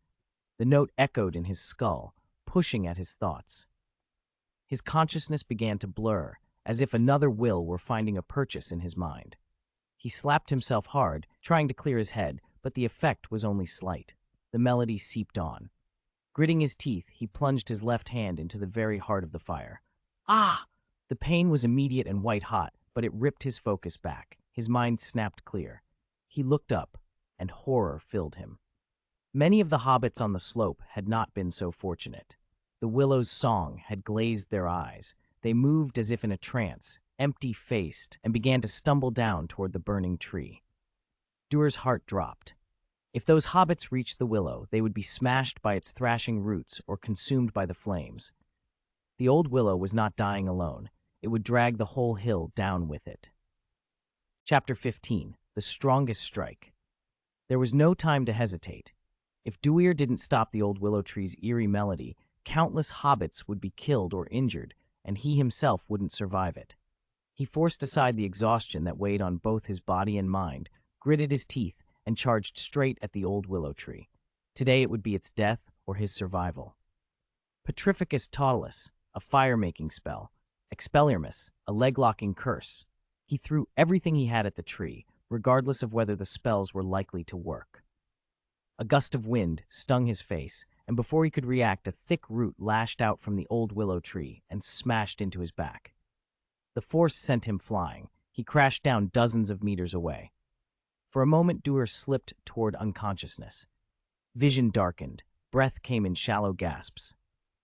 The note echoed in his skull, pushing at his thoughts. His consciousness began to blur, as if another will were finding a purchase in his mind. He slapped himself hard, trying to clear his head, but the effect was only slight. The melody seeped on. Gritting his teeth, he plunged his left hand into the very heart of the fire. Ah! The pain was immediate and white-hot, but it ripped his focus back. His mind snapped clear. He looked up, and horror filled him. Many of the hobbits on the slope had not been so fortunate. The willow's song had glazed their eyes. They moved as if in a trance, empty-faced, and began to stumble down toward the burning tree. Duir's heart dropped. If those hobbits reached the willow, they would be smashed by its thrashing roots or consumed by the flames. The old willow was not dying alone. It would drag the whole hill down with it. Chapter 15. The Strongest Strike. There was no time to hesitate. If Duir didn't stop the old willow tree's eerie melody, countless hobbits would be killed or injured, and he himself wouldn't survive it. He forced aside the exhaustion that weighed on both his body and mind, gritted his teeth, and charged straight at the old willow tree. Today it would be its death or his survival. Petrificus Totalis, a fire-making spell. Expelliarmus, a leg-locking curse. He threw everything he had at the tree, regardless of whether the spells were likely to work. A gust of wind stung his face, and before he could react, a thick root lashed out from the old willow tree and smashed into his back. The force sent him flying. He crashed down dozens of meters away. For a moment, Duir slipped toward unconsciousness. Vision darkened. Breath came in shallow gasps.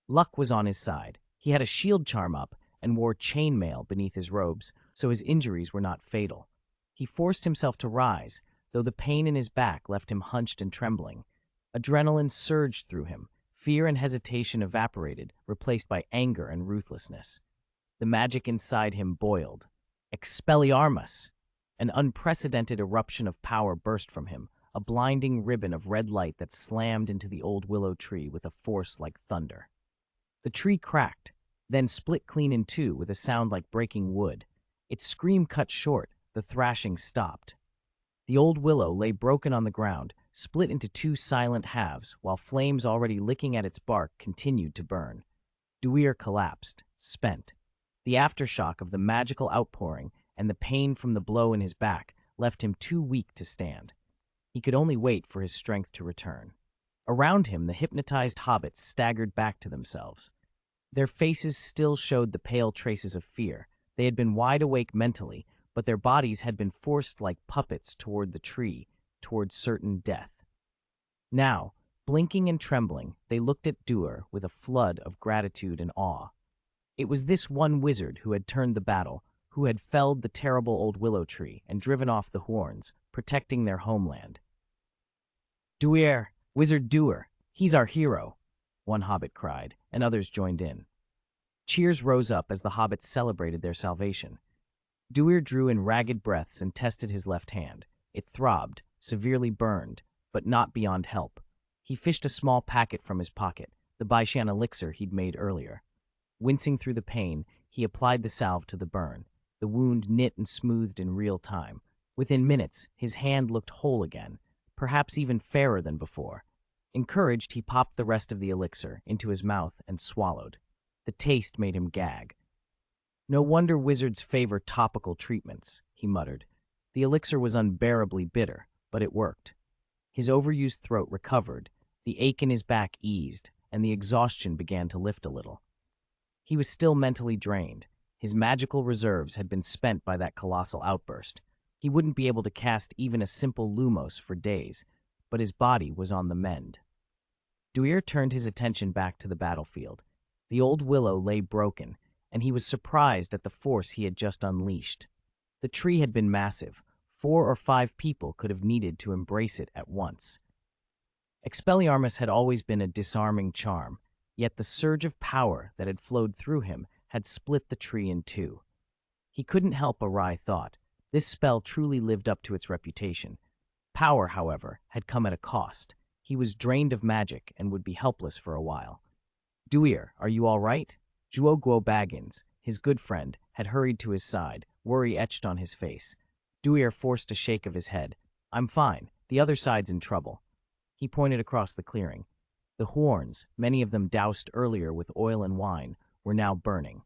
Luck was on his side. He had a shield charm up and wore chainmail beneath his robes, so his injuries were not fatal. He forced himself to rise, though the pain in his back left him hunched and trembling. Adrenaline surged through him. Fear and hesitation evaporated, replaced by anger and ruthlessness. The magic inside him boiled. Expelliarmus! An unprecedented eruption of power burst from him, a blinding ribbon of red light that slammed into the old willow tree with a force like thunder. The tree cracked, then split clean in two with a sound like breaking wood. Its scream cut short, the thrashing stopped. The old willow lay broken on the ground, split into two silent halves, while flames already licking at its bark continued to burn. Duir collapsed, spent. The aftershock of the magical outpouring and the pain from the blow in his back left him too weak to stand. He could only wait for his strength to return. Around him, the hypnotized hobbits staggered back to themselves. Their faces still showed the pale traces of fear. They had been wide awake mentally, but their bodies had been forced like puppets toward the tree, toward certain death. Now, blinking and trembling, they looked at Duir with a flood of gratitude and awe. It was this one wizard who had turned the battle, who had felled the terrible old willow tree and driven off the horns, protecting their homeland. "Duir, Wizard Duir, he's our hero," one hobbit cried, and others joined in. Cheers rose up as the hobbits celebrated their salvation. Duir drew in ragged breaths and tested his left hand. It throbbed, severely burned, but not beyond help. He fished a small packet from his pocket, the Baishan elixir he'd made earlier. Wincing through the pain, he applied the salve to the burn. The wound knit and smoothed in real time. Within minutes, his hand looked whole again, perhaps even fairer than before. Encouraged, he popped the rest of the elixir into his mouth and swallowed. The taste made him gag. "No wonder wizards favor topical treatments," he muttered. The elixir was unbearably bitter, but it worked. His overused throat recovered, the ache in his back eased, and the exhaustion began to lift a little. He was still mentally drained. His magical reserves had been spent by that colossal outburst. He wouldn't be able to cast even a simple lumos for days, but his body was on the mend. Duir turned his attention back to the battlefield. The old willow lay broken, and he was surprised at the force he had just unleashed. The tree had been massive. 4 or 5 people could have needed to embrace it at once. Expelliarmus had always been a disarming charm, yet the surge of power that had flowed through him had split the tree in two. He couldn't help a wry thought. This spell truly lived up to its reputation. Power, however, had come at a cost. He was drained of magic and would be helpless for a while. "Duir, are you all right?" Juoguo Baggins, his good friend, had hurried to his side, worry etched on his face. Duir forced a shake of his head. I'm fine. The other side's in trouble. He pointed across the clearing. The horns, many of them doused earlier with oil and wine, were now burning.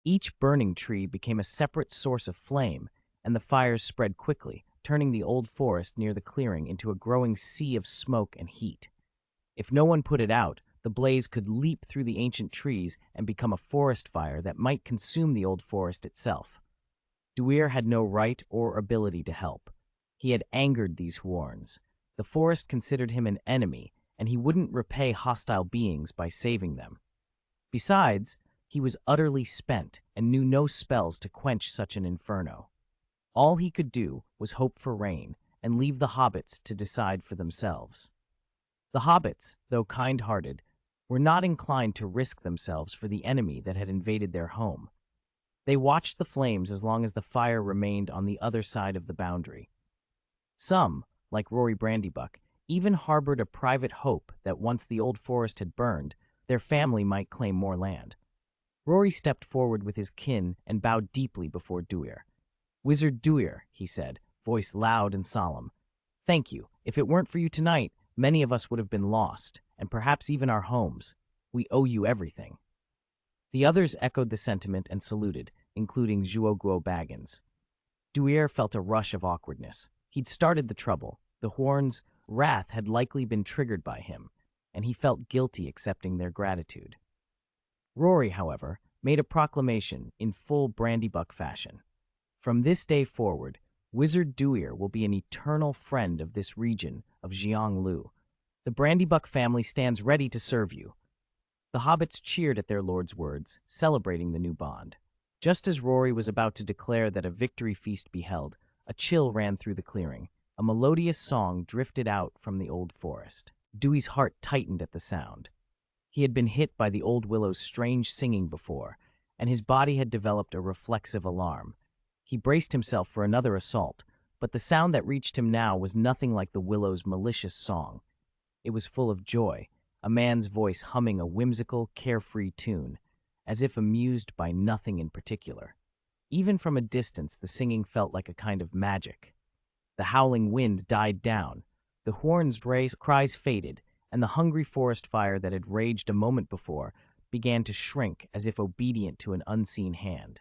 Each burning tree became a separate source of flame, and the fires spread quickly, turning the old forest near the clearing into a growing sea of smoke and heat. If no one put it out, the blaze could leap through the ancient trees and become a forest fire that might consume the old forest itself. Duir had no right or ability to help. He had angered these horns. The forest considered him an enemy, and he wouldn't repay hostile beings by saving them. Besides, he was utterly spent and knew no spells to quench such an inferno. All he could do was hope for rain and leave the hobbits to decide for themselves. The hobbits, though kind-hearted, were not inclined to risk themselves for the enemy that had invaded their home. They watched the flames as long as the fire remained on the other side of the boundary. Some, like Rory Brandybuck, even harbored a private hope that once the old forest had burned, their family might claim more land. Rory stepped forward with his kin and bowed deeply before Duir. "Wizard Duir," he said, voice loud and solemn. "Thank you. If it weren't for you tonight, many of us would have been lost, and perhaps even our homes. We owe you everything." The others echoed the sentiment and saluted, including Zhuoguo Baggins. Duir felt a rush of awkwardness. He'd started the trouble. The horns' wrath had likely been triggered by him, and he felt guilty accepting their gratitude. Rory, however, made a proclamation in full Brandybuck fashion. From this day forward, Wizard Duir will be an eternal friend of this region of Jianglu. The Brandybuck family stands ready to serve you. The hobbits cheered at their lord's words, celebrating the new bond. Just as Rory was about to declare that a victory feast be held, a chill ran through the clearing. A melodious song drifted out from the old forest. Dewey's heart tightened at the sound. He had been hit by the old willow's strange singing before, and his body had developed a reflexive alarm. He braced himself for another assault, but the sound that reached him now was nothing like the willow's malicious song. It was full of joy, a man's voice humming a whimsical, carefree tune, as if amused by nothing in particular. Even from a distance, the singing felt like a kind of magic. The howling wind died down, the horns' cries faded, and the hungry forest fire that had raged a moment before began to shrink as if obedient to an unseen hand.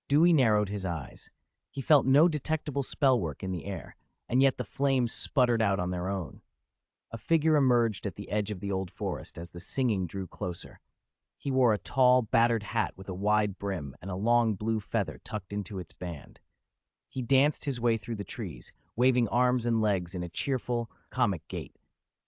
Dewey narrowed his eyes. He felt no detectable spellwork in the air, and yet the flames sputtered out on their own. A figure emerged at the edge of the old forest as the singing drew closer. He wore a tall, battered hat with a wide brim and a long blue feather tucked into its band. He danced his way through the trees, waving arms and legs in a cheerful, comic gait.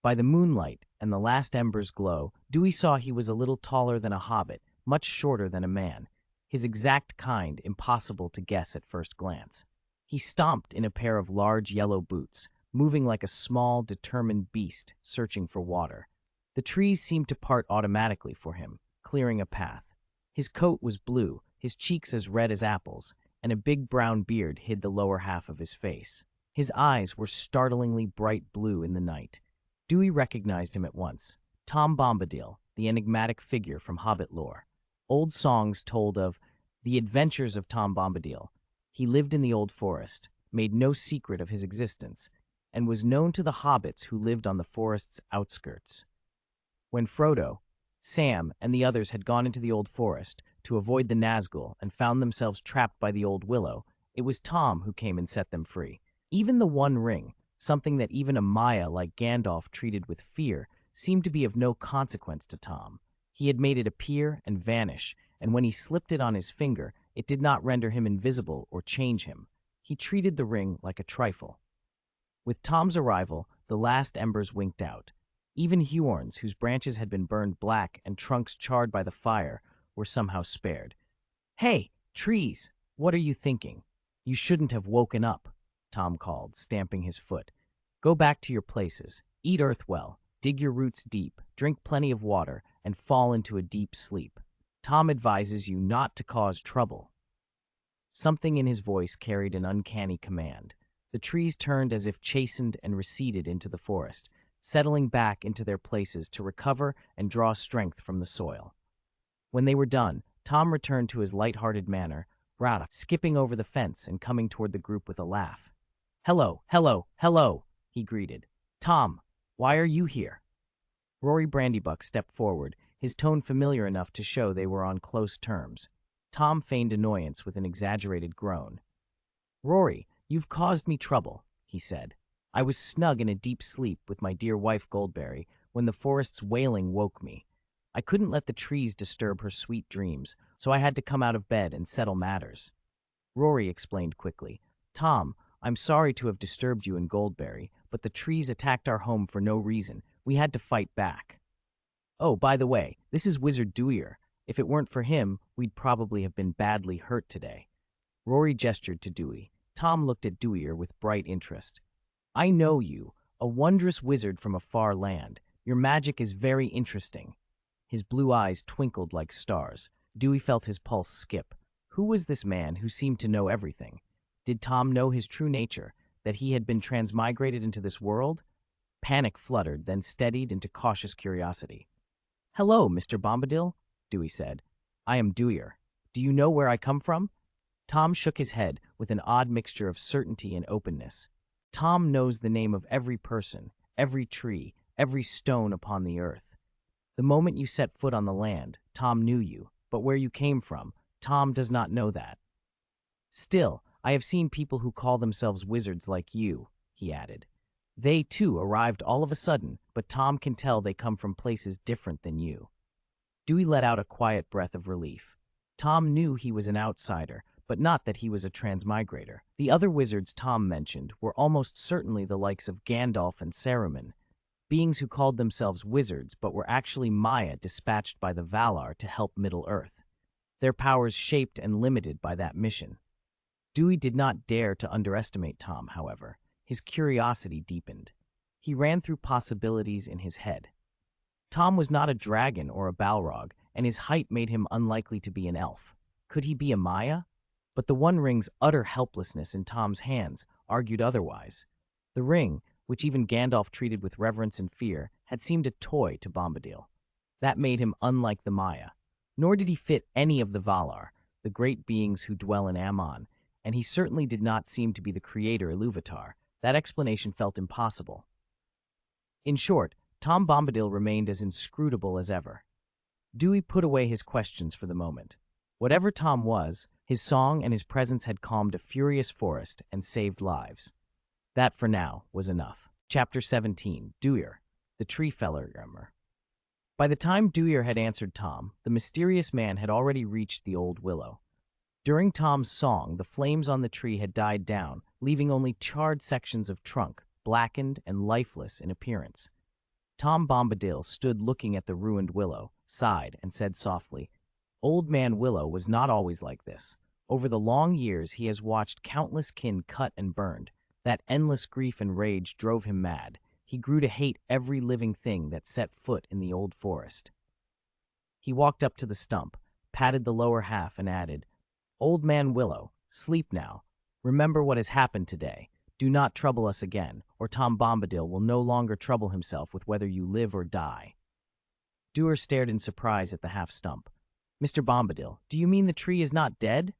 By the moonlight and the last embers glow, Dewey saw he was a little taller than a hobbit, much shorter than a man, his exact kind impossible to guess at first glance. He stomped in a pair of large yellow boots, moving like a small, determined beast searching for water. The trees seemed to part automatically for him, clearing a path. His coat was blue, his cheeks as red as apples, and a big brown beard hid the lower half of his face. His eyes were startlingly bright blue in the night. Dewey recognized him at once. Tom Bombadil, the enigmatic figure from Hobbit lore. Old songs told of the adventures of Tom Bombadil. He lived in the old forest, made no secret of his existence, and was known to the hobbits who lived on the forest's outskirts. When Frodo, Sam, and the others had gone into the old forest to avoid the Nazgul and found themselves trapped by the old willow, it was Tom who came and set them free. Even the One Ring, something that even a Maya like Gandalf treated with fear, seemed to be of no consequence to Tom. He had made it appear and vanish, and when he slipped it on his finger, it did not render him invisible or change him. He treated the ring like a trifle. With Tom's arrival, the last embers winked out. Even Huorns, whose branches had been burned black and trunks charred by the fire, were somehow spared. "Hey, trees, what are you thinking? You shouldn't have woken up," Tom called, stamping his foot. "Go back to your places, eat earth well, dig your roots deep, drink plenty of water, and fall into a deep sleep. Tom advises you not to cause trouble." Something in his voice carried an uncanny command. The trees turned as if chastened and receded into the forest, settling back into their places to recover and draw strength from the soil. When they were done, Tom returned to his light-hearted manner, Rada, skipping over the fence and coming toward the group with a laugh. "Hello, hello, hello," he greeted. "Tom, why are you here?" Rory Brandybuck stepped forward, his tone familiar enough to show they were on close terms. Tom feigned annoyance with an exaggerated groan. "Rory, you've caused me trouble," he said. "I was snug in a deep sleep with my dear wife Goldberry when the forest's wailing woke me. I couldn't let the trees disturb her sweet dreams, so I had to come out of bed and settle matters." Rory explained quickly. "Tom, I'm sorry to have disturbed you in Goldberry, but the trees attacked our home for no reason. We had to fight back. Oh, by the way, this is Wizard Duir. If it weren't for him, we'd probably have been badly hurt today." Rory gestured to Dewey. Tom looked at Duir with bright interest. "I know you, a wondrous wizard from a far land. Your magic is very interesting." His blue eyes twinkled like stars. Dewey felt his pulse skip. Who was this man who seemed to know everything? Did Tom know his true nature, that he had been transmigrated into this world? Panic fluttered, then steadied into cautious curiosity. "Hello, Mr. Bombadil," Dewey said. "I am Duir. Do you know where I come from?" Tom shook his head with an odd mixture of certainty and openness. Tom knows the name of every person, every tree, every stone upon the earth. The moment you set foot on the land, Tom knew you, but where you came from, Tom does not know that. "Still, I have seen people who call themselves wizards like you," he added. "They, too, arrived all of a sudden, but Tom can tell they come from places different than you." Dewey let out a quiet breath of relief. Tom knew he was an outsider, but not that he was a transmigrator. The other wizards Tom mentioned were almost certainly the likes of Gandalf and Saruman, beings who called themselves wizards but were actually Maya dispatched by the Valar to help Middle-earth. Their powers shaped and limited by that mission. Dewey did not dare to underestimate Tom, however. His curiosity deepened. He ran through possibilities in his head. Tom was not a dragon or a Balrog, and his height made him unlikely to be an elf. Could he be a Maya? But the One Ring's utter helplessness in Tom's hands argued otherwise. The ring, which even Gandalf treated with reverence and fear, had seemed a toy to Bombadil. That made him unlike the Maya. Nor did he fit any of the Valar, the great beings who dwell in Ammon, and he certainly did not seem to be the creator Iluvatar. That explanation felt impossible. In short, Tom Bombadil remained as inscrutable as ever. Dewey put away his questions for the moment. Whatever Tom was, his song and his presence had calmed a furious forest and saved lives. That, for now, was enough. Chapter 17, Duir, the Tree Feller. By the time Duir had answered Tom, the mysterious man had already reached the old willow. During Tom's song, the flames on the tree had died down, leaving only charred sections of trunk, blackened and lifeless in appearance. Tom Bombadil stood looking at the ruined willow, sighed, and said softly, "Old Man Willow was not always like this. Over the long years, he has watched countless kin cut and burned. That endless grief and rage drove him mad. He grew to hate every living thing that set foot in the old forest." He walked up to the stump, patted the lower half, and added, "Old Man Willow, sleep now. Remember what has happened today. Do not trouble us again, or Tom Bombadil will no longer trouble himself with whether you live or die." Duir stared in surprise at the half-stump. "Mr. Bombadil, do you mean the tree is not dead?"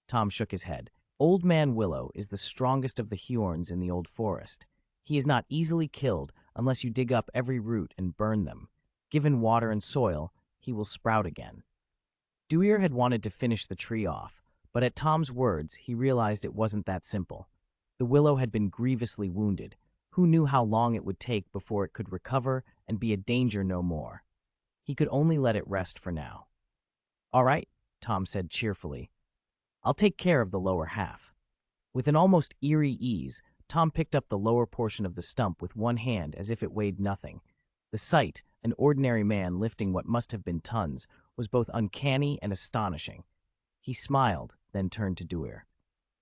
Tom shook his head. "Old Man Willow is the strongest of the Hjorns in the old forest. He is not easily killed unless you dig up every root and burn them. Given water and soil, he will sprout again." Duir had wanted to finish the tree off, but at Tom's words, he realized it wasn't that simple. The willow had been grievously wounded. Who knew how long it would take before it could recover and be a danger no more? He could only let it rest for now. "All right," Tom said cheerfully. "I'll take care of the lower half." With an almost eerie ease, Tom picked up the lower portion of the stump with one hand as if it weighed nothing. The sight, an ordinary man lifting what must have been tons, was both uncanny and astonishing. He smiled, then turned to Duir.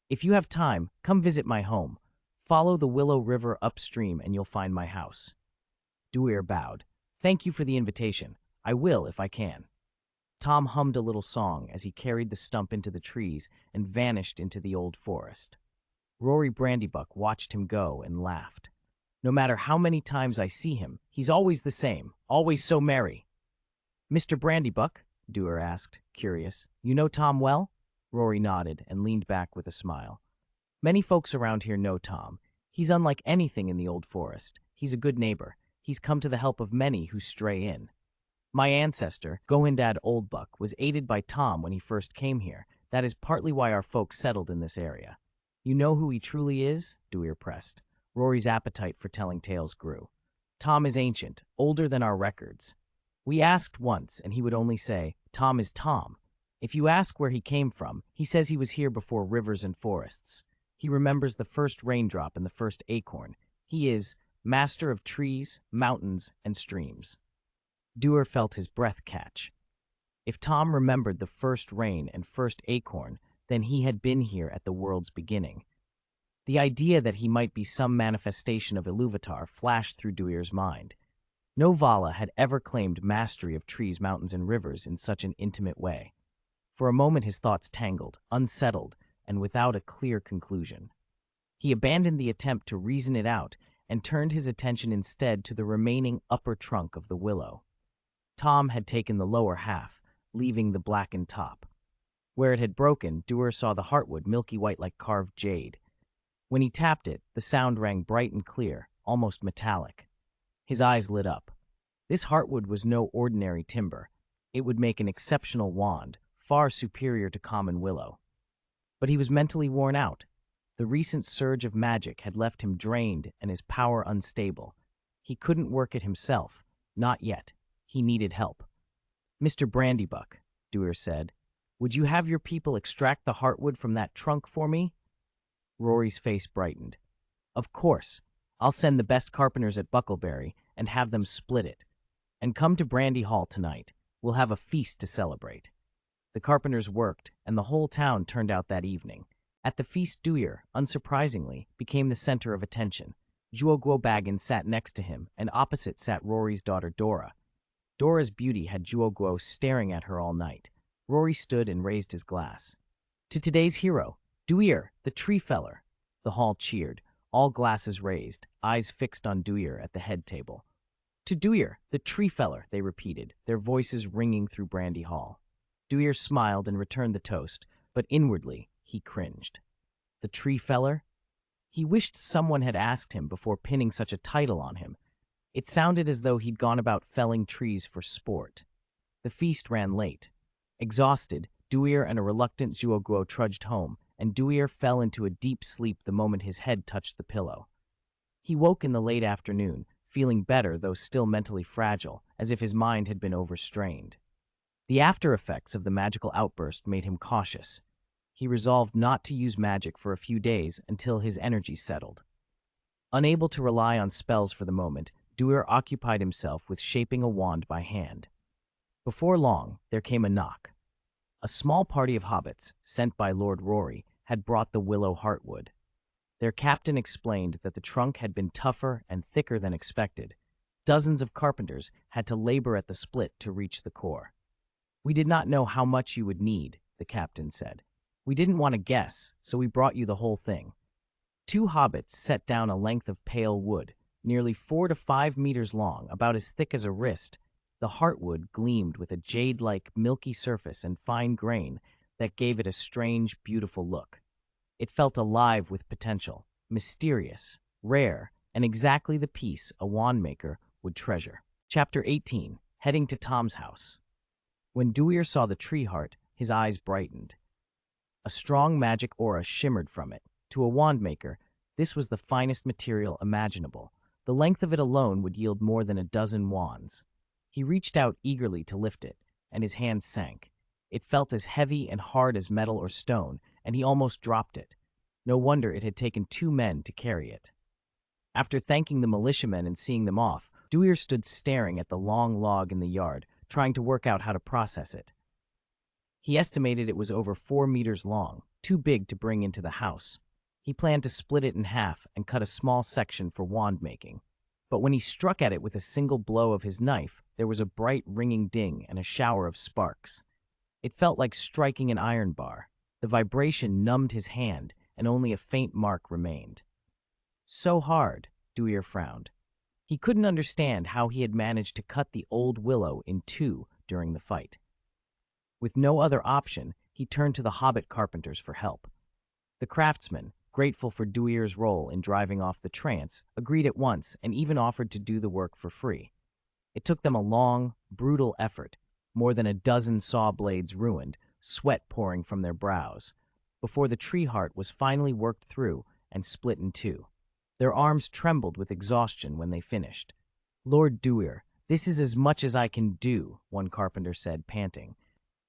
"If you have time, come visit my home. Follow the Willow River upstream and you'll find my house." Duir bowed. "Thank you for the invitation. I will if I can." Tom hummed a little song as he carried the stump into the trees and vanished into the old forest. Rory Brandybuck watched him go and laughed. "No matter how many times I see him, he's always the same, always so merry." "Mr. Brandybuck," Duir asked, curious, "you know Tom well?" Rory nodded and leaned back with a smile. Many folks around here know Tom. He's unlike anything in the old forest. He's a good neighbor. He's come to the help of many who stray in. My ancestor, Gohindad Oldbuck, was aided by Tom when he first came here. That is partly why our folks settled in this area. You know who he truly is? Duir pressed. Rory's appetite for telling tales grew. Tom is ancient, older than our records. We asked once, and he would only say, Tom is Tom. If you ask where he came from, he says he was here before rivers and forests. He remembers the first raindrop and the first acorn. He is master of trees, mountains, and streams. Duir felt his breath catch. If Tom remembered the first rain and first acorn, then he had been here at the world's beginning. The idea that he might be some manifestation of Iluvatar flashed through Duir's mind. No Vala had ever claimed mastery of trees, mountains, and rivers in such an intimate way. For a moment his thoughts tangled, unsettled, and without a clear conclusion. He abandoned the attempt to reason it out and turned his attention instead to the remaining upper trunk of the willow. Tom had taken the lower half, leaving the blackened top. Where it had broken, Duir saw the heartwood milky white like carved jade. When he tapped it, the sound rang bright and clear, almost metallic. His eyes lit up. This heartwood was no ordinary timber. It would make an exceptional wand, far superior to common willow. But he was mentally worn out. The recent surge of magic had left him drained and his power unstable. He couldn't work it himself. Not yet. He needed help. Mr. Brandybuck, Duir said, would you have your people extract the heartwood from that trunk for me? Rory's face brightened. Of course. I'll send the best carpenters at Buckleberry and have them split it. And come to Brandy Hall tonight. We'll have a feast to celebrate. The carpenters worked, and the whole town turned out that evening. At the feast, Duir, unsurprisingly, became the center of attention. Juoguo Baggins sat next to him, and opposite sat Rory's daughter Dora. Dora's beauty had Juoguo staring at her all night. Rory stood and raised his glass. To today's hero, Duir, the tree feller. The hall cheered, all glasses raised, eyes fixed on Duir at the head table. To Duir, the tree feller, they repeated, their voices ringing through Brandy Hall. Duir smiled and returned the toast, but inwardly he cringed. The tree feller? He wished someone had asked him before pinning such a title on him. It sounded as though he'd gone about felling trees for sport. The feast ran late. Exhausted, Duir and a reluctant Juoguo trudged home, and Duir fell into a deep sleep the moment his head touched the pillow. He woke in the late afternoon, feeling better though still mentally fragile, as if his mind had been overstrained. The after effects of the magical outburst made him cautious. He resolved not to use magic for a few days until his energy settled. Unable to rely on spells for the moment, Duir occupied himself with shaping a wand by hand. Before long, there came a knock. A small party of hobbits, sent by Lord Rory, had brought the willow heartwood. Their captain explained that the trunk had been tougher and thicker than expected. Dozens of carpenters had to labor at the split to reach the core. We did not know how much you would need, the captain said. We didn't want to guess, so we brought you the whole thing. 2 hobbits set down a length of pale wood, nearly 4 to 5 meters long, about as thick as a wrist. The heartwood gleamed with a jade-like milky surface and fine grain that gave it a strange, beautiful look. It felt alive with potential, mysterious, rare, and exactly the piece a wandmaker would treasure. Chapter 18, Heading to Tom's House. When Duir saw the tree heart, his eyes brightened. A strong magic aura shimmered from it. To a wandmaker, this was the finest material imaginable. The length of it alone would yield more than a dozen wands. He reached out eagerly to lift it, and his hand sank. It felt as heavy and hard as metal or stone, and he almost dropped it. No wonder it had taken 2 men to carry it. After thanking the militiamen and seeing them off, Duir stood staring at the long log in the yard, trying to work out how to process it. He estimated it was over 4 meters long, too big to bring into the house. He planned to split it in half and cut a small section for wand making. But when he struck at it with a single blow of his knife, there was a bright ringing ding and a shower of sparks. It felt like striking an iron bar. The vibration numbed his hand, and only a faint mark remained. So hard, Duir frowned. He couldn't understand how he had managed to cut the old willow in 2 during the fight. With no other option, he turned to the hobbit carpenters for help. The craftsmen, grateful for Duir's role in driving off the trance, agreed at once and even offered to do the work for free. It took them a long, brutal effort, more than a dozen saw blades ruined, sweat pouring from their brows, before the tree heart was finally worked through and split in two. Their arms trembled with exhaustion when they finished. "Lord Duir, this is as much as I can do," one carpenter said, panting.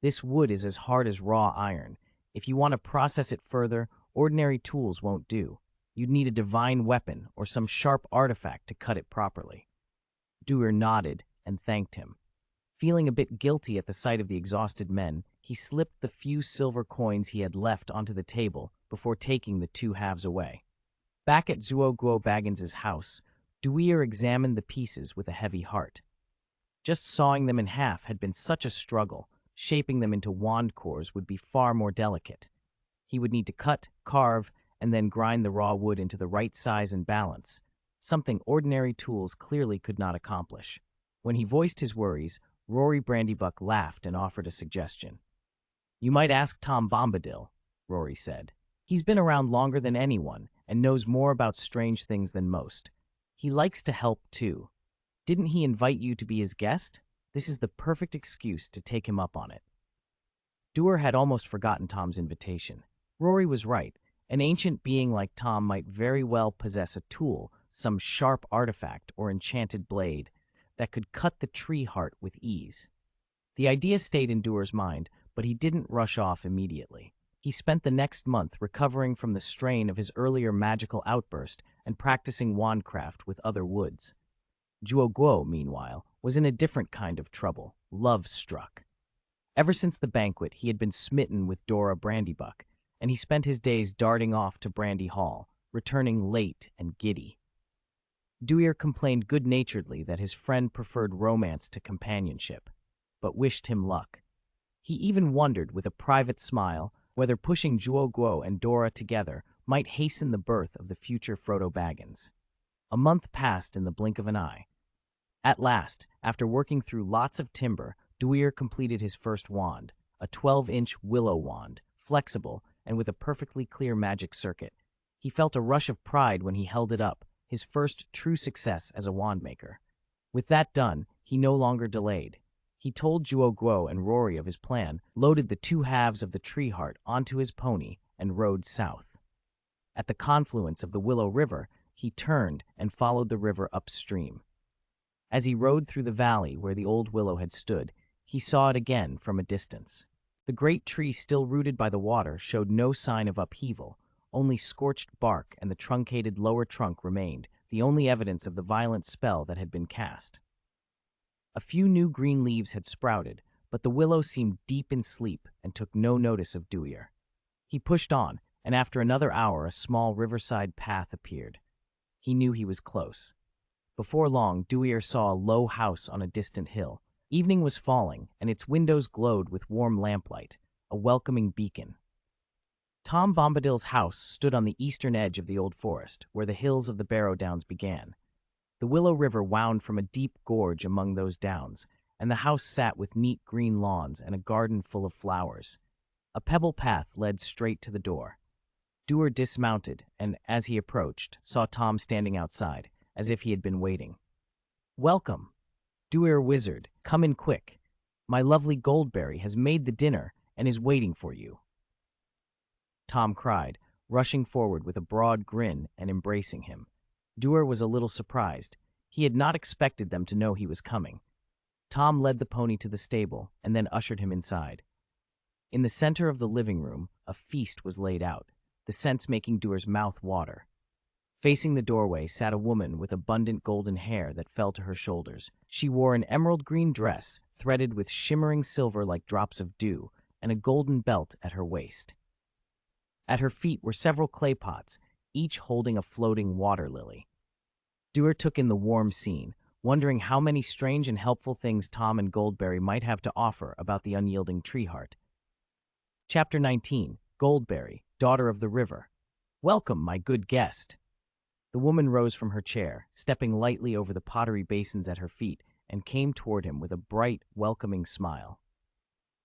"This wood is as hard as raw iron. If you want to process it further, ordinary tools won't do. You'd need a divine weapon or some sharp artifact to cut it properly." Duir nodded and thanked him. Feeling a bit guilty at the sight of the exhausted men, he slipped the few silver coins he had left onto the table before taking the two halves away. Back at Zuoguo Baggins's house, Duir examined the pieces with a heavy heart. Just sawing them in half had been such a struggle. Shaping them into wand cores would be far more delicate. He would need to cut, carve, and then grind the raw wood into the right size and balance, something ordinary tools clearly could not accomplish. When he voiced his worries, Rory Brandybuck laughed and offered a suggestion. "You might ask Tom Bombadil," Rory said. "He's been around longer than anyone and knows more about strange things than most. He likes to help, too. Didn't he invite you to be his guest? This is the perfect excuse to take him up on it." Duir had almost forgotten Tom's invitation. Rory was right. An ancient being like Tom might very well possess a tool, some sharp artifact or enchanted blade, that could cut the tree heart with ease. The idea stayed in Duir's mind, but he didn't rush off immediately. He spent the next month recovering from the strain of his earlier magical outburst and practicing wandcraft with other woods. Zuoguo, meanwhile, was in a different kind of trouble, love-struck. Ever since the banquet, he had been smitten with Dora Brandybuck, and he spent his days darting off to Brandy Hall, returning late and giddy. Duir complained good-naturedly that his friend preferred romance to companionship, but wished him luck. He even wondered, with a private smile, whether pushing Zuoguo and Dora together might hasten the birth of the future Frodo Baggins. A month passed in the blink of an eye. At last, after working through lots of timber, Duir completed his first wand, a 12-inch willow wand, flexible and with a perfectly clear magic circuit. He felt a rush of pride when he held it up, his first true success as a wandmaker. With that done, he no longer delayed. He told Zuoguo and Rory of his plan, loaded the two halves of the tree heart onto his pony, and rode south. At the confluence of the Willow River, he turned and followed the river upstream. As he rode through the valley where the old willow had stood, he saw it again from a distance. The great tree, still rooted by the water, showed no sign of upheaval. Only scorched bark and the truncated lower trunk remained, the only evidence of the violent spell that had been cast. A few new green leaves had sprouted, but the willow seemed deep in sleep and took no notice of Duir. He pushed on, and after another hour a small riverside path appeared. He knew he was close. Before long, Duir saw a low house on a distant hill. Evening was falling, and its windows glowed with warm lamplight, a welcoming beacon. Tom Bombadil's house stood on the eastern edge of the old forest, where the hills of the Barrow Downs began. The Willow River wound from a deep gorge among those downs, and the house sat with neat green lawns and a garden full of flowers. A pebble path led straight to the door. Duir dismounted, and as he approached, saw Tom standing outside, as if he had been waiting. "Welcome, Duir Wizard, come in quick. My lovely Goldberry has made the dinner and is waiting for you," Tom cried, rushing forward with a broad grin and embracing him. Duir was a little surprised. He had not expected them to know he was coming. Tom led the pony to the stable and then ushered him inside. In the center of the living room, a feast was laid out, the scents making Duir's mouth water. Facing the doorway sat a woman with abundant golden hair that fell to her shoulders. She wore an emerald green dress, threaded with shimmering silver like drops of dew, and a golden belt at her waist. At her feet were several clay pots, each holding a floating water lily. Duir took in the warm scene, wondering how many strange and helpful things Tom and Goldberry might have to offer about the unyielding tree heart. Chapter 19. Goldberry, Daughter of the River. "Welcome, my good guest." The woman rose from her chair, stepping lightly over the pottery basins at her feet, and came toward him with a bright, welcoming smile.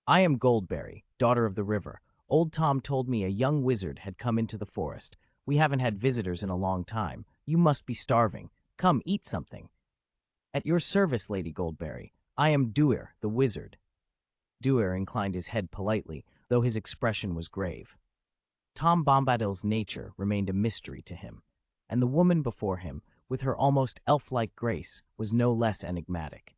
I am Goldberry, daughter of the river. Old Tom told me a young wizard had come into the forest. We haven't had visitors in a long time. You must be starving. Come, eat something. At your service, Lady Goldberry. I am Duir, the wizard. Duir inclined his head politely, though his expression was grave. Tom Bombadil's nature remained a mystery to him, and the woman before him, with her almost elf-like grace, was no less enigmatic.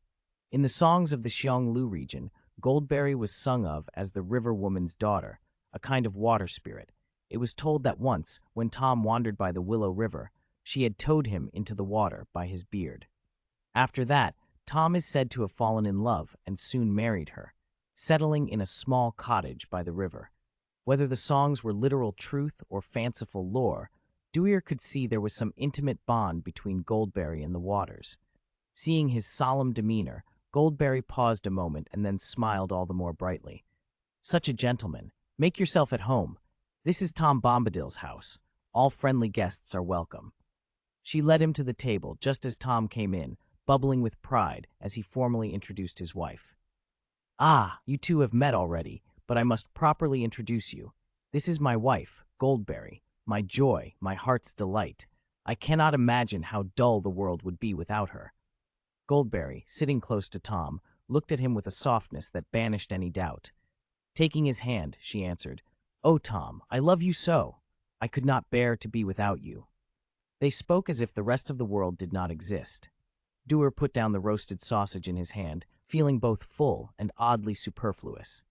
In the songs of the Xionglu region, Goldberry was sung of as the river woman's daughter, a kind of water spirit. It was told that once, when Tom wandered by the Willow River, she had towed him into the water by his beard. After that, Tom is said to have fallen in love and soon married her, settling in a small cottage by the river. Whether the songs were literal truth or fanciful lore, Duir could see there was some intimate bond between Goldberry and the waters. Seeing his solemn demeanor, Goldberry paused a moment and then smiled all the more brightly. Such a gentleman. Make yourself at home. This is Tom Bombadil's house. All friendly guests are welcome. She led him to the table just as Tom came in, bubbling with pride as he formally introduced his wife. Ah, you two have met already, but I must properly introduce you. This is my wife, Goldberry, my joy, my heart's delight. I cannot imagine how dull the world would be without her. Goldberry, sitting close to Tom, looked at him with a softness that banished any doubt. Taking his hand, she answered, "Oh, Tom, I love you so. I could not bear to be without you." They spoke as if the rest of the world did not exist. Duir put down the roasted sausage in his hand, feeling both full and oddly superfluous.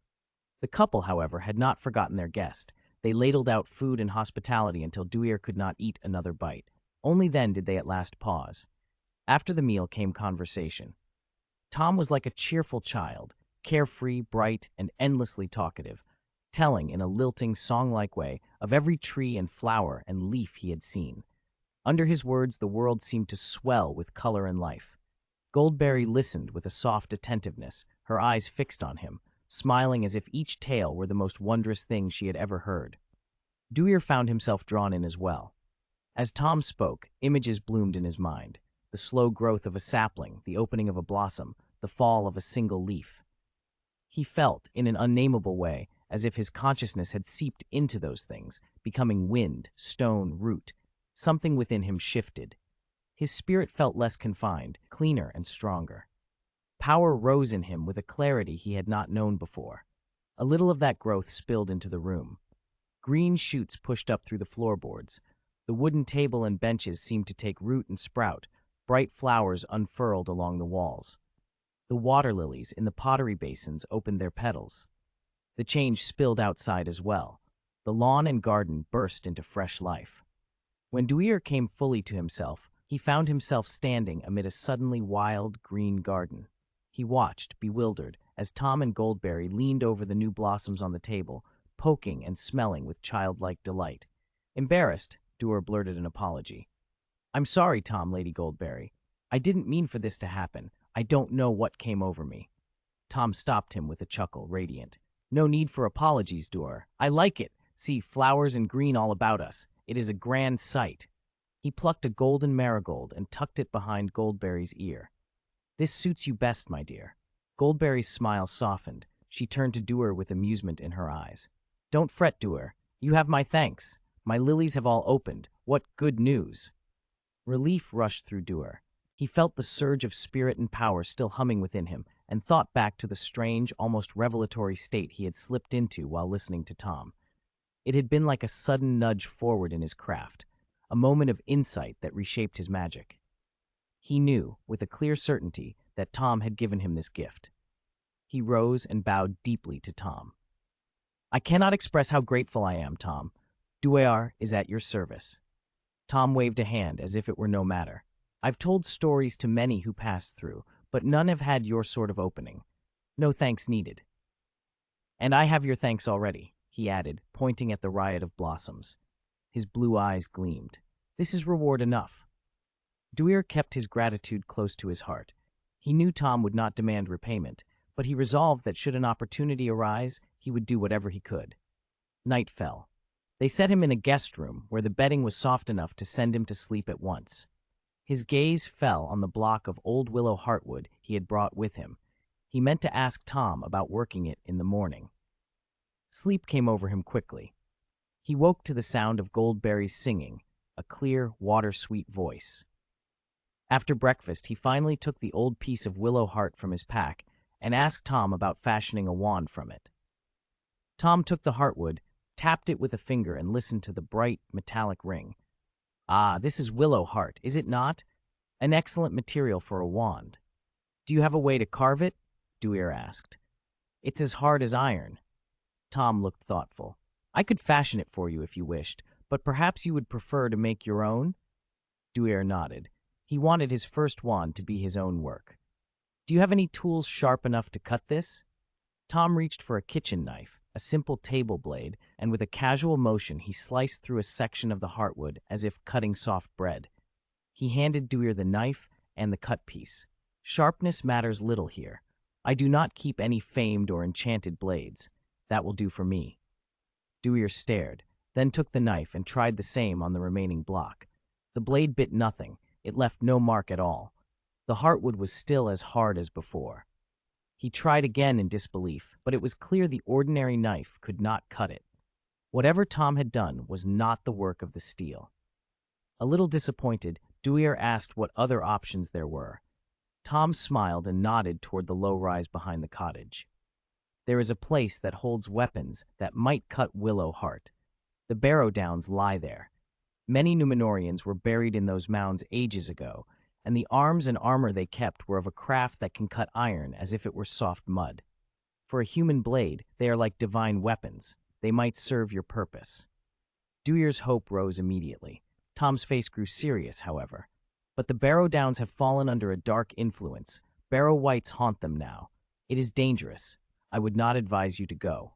The couple, however, had not forgotten their guest. They ladled out food and hospitality until Duir could not eat another bite. Only then did they at last pause. After the meal came conversation. Tom was like a cheerful child, carefree, bright, and endlessly talkative, telling in a lilting, song-like way of every tree and flower and leaf he had seen. Under his words, the world seemed to swell with color and life. Goldberry listened with a soft attentiveness, her eyes fixed on him, smiling as if each tale were the most wondrous thing she had ever heard. Duir found himself drawn in as well. As Tom spoke, images bloomed in his mind. The slow growth of a sapling, the opening of a blossom, the fall of a single leaf. He felt, in an unnameable way, as if his consciousness had seeped into those things, becoming wind, stone, root. Something within him shifted. His spirit felt less confined, cleaner and stronger. Power rose in him with a clarity he had not known before. A little of that growth spilled into the room. Green shoots pushed up through the floorboards. The wooden table and benches seemed to take root and sprout. Bright flowers unfurled along the walls. The water lilies in the pottery basins opened their petals. The change spilled outside as well. The lawn and garden burst into fresh life. When Duir came fully to himself, he found himself standing amid a suddenly wild green garden. He watched, bewildered, as Tom and Goldberry leaned over the new blossoms on the table, poking and smelling with childlike delight. Embarrassed, Duir blurted an apology. "I'm sorry, Tom, Lady Goldberry. I didn't mean for this to happen. I don't know what came over me." Tom stopped him with a chuckle, radiant. "No need for apologies, Duir. I like it. See, flowers and green all about us. It is a grand sight." He plucked a golden marigold and tucked it behind Goldberry's ear. "This suits you best, my dear." Goldberry's smile softened. She turned to Duir with amusement in her eyes. "Don't fret, Duir. You have my thanks. My lilies have all opened. What good news!" Relief rushed through Duir. He felt the surge of spirit and power still humming within him, and thought back to the strange, almost revelatory state he had slipped into while listening to Tom. It had been like a sudden nudge forward in his craft, a moment of insight that reshaped his magic. He knew, with a clear certainty, that Tom had given him this gift. He rose and bowed deeply to Tom. "I cannot express how grateful I am, Tom. Duir is at your service." Tom waved a hand as if it were no matter. "I've told stories to many who passed through, but none have had your sort of opening. No thanks needed." "And I have your thanks already," he added, pointing at the riot of blossoms. His blue eyes gleamed. "This is reward enough." Duir kept his gratitude close to his heart. He knew Tom would not demand repayment, but he resolved that should an opportunity arise, he would do whatever he could. Night fell. They set him in a guest room where the bedding was soft enough to send him to sleep at once. His gaze fell on the block of old willow heartwood he had brought with him. He meant to ask Tom about working it in the morning. Sleep came over him quickly. He woke to the sound of Goldberry's singing, a clear, water-sweet voice. After breakfast, he finally took the old piece of willow heart from his pack and asked Tom about fashioning a wand from it. Tom took the heartwood, tapped it with a finger, and listened to the bright, metallic ring. "Ah, this is willow heart, is it not? An excellent material for a wand. Do you have a way to carve it?" Duir asked. "It's as hard as iron." Tom looked thoughtful. "I could fashion it for you if you wished, but perhaps you would prefer to make your own?" Duir nodded. He wanted his first wand to be his own work. "Do you have any tools sharp enough to cut this?" Tom reached for a kitchen knife, a simple table blade, and with a casual motion he sliced through a section of the heartwood as if cutting soft bread. He handed Duir the knife and the cut piece. "Sharpness matters little here. I do not keep any famed or enchanted blades. That will do for me." Duir stared, then took the knife and tried the same on the remaining block. The blade bit nothing. It left no mark at all. The heartwood was still as hard as before. He tried again in disbelief, but it was clear the ordinary knife could not cut it. Whatever Tom had done was not the work of the steel. A little disappointed, Duir asked what other options there were. Tom smiled and nodded toward the low rise behind the cottage. "There is a place that holds weapons that might cut willow heart. The Barrow Downs lie there. Many Númenóreans were buried in those mounds ages ago, and the arms and armor they kept were of a craft that can cut iron as if it were soft mud. For a human blade, they are like divine weapons. They might serve your purpose." Duir's hope rose immediately. Tom's face grew serious, however. "But the Barrow Downs have fallen under a dark influence. Barrow wights haunt them now. It is dangerous. I would not advise you to go."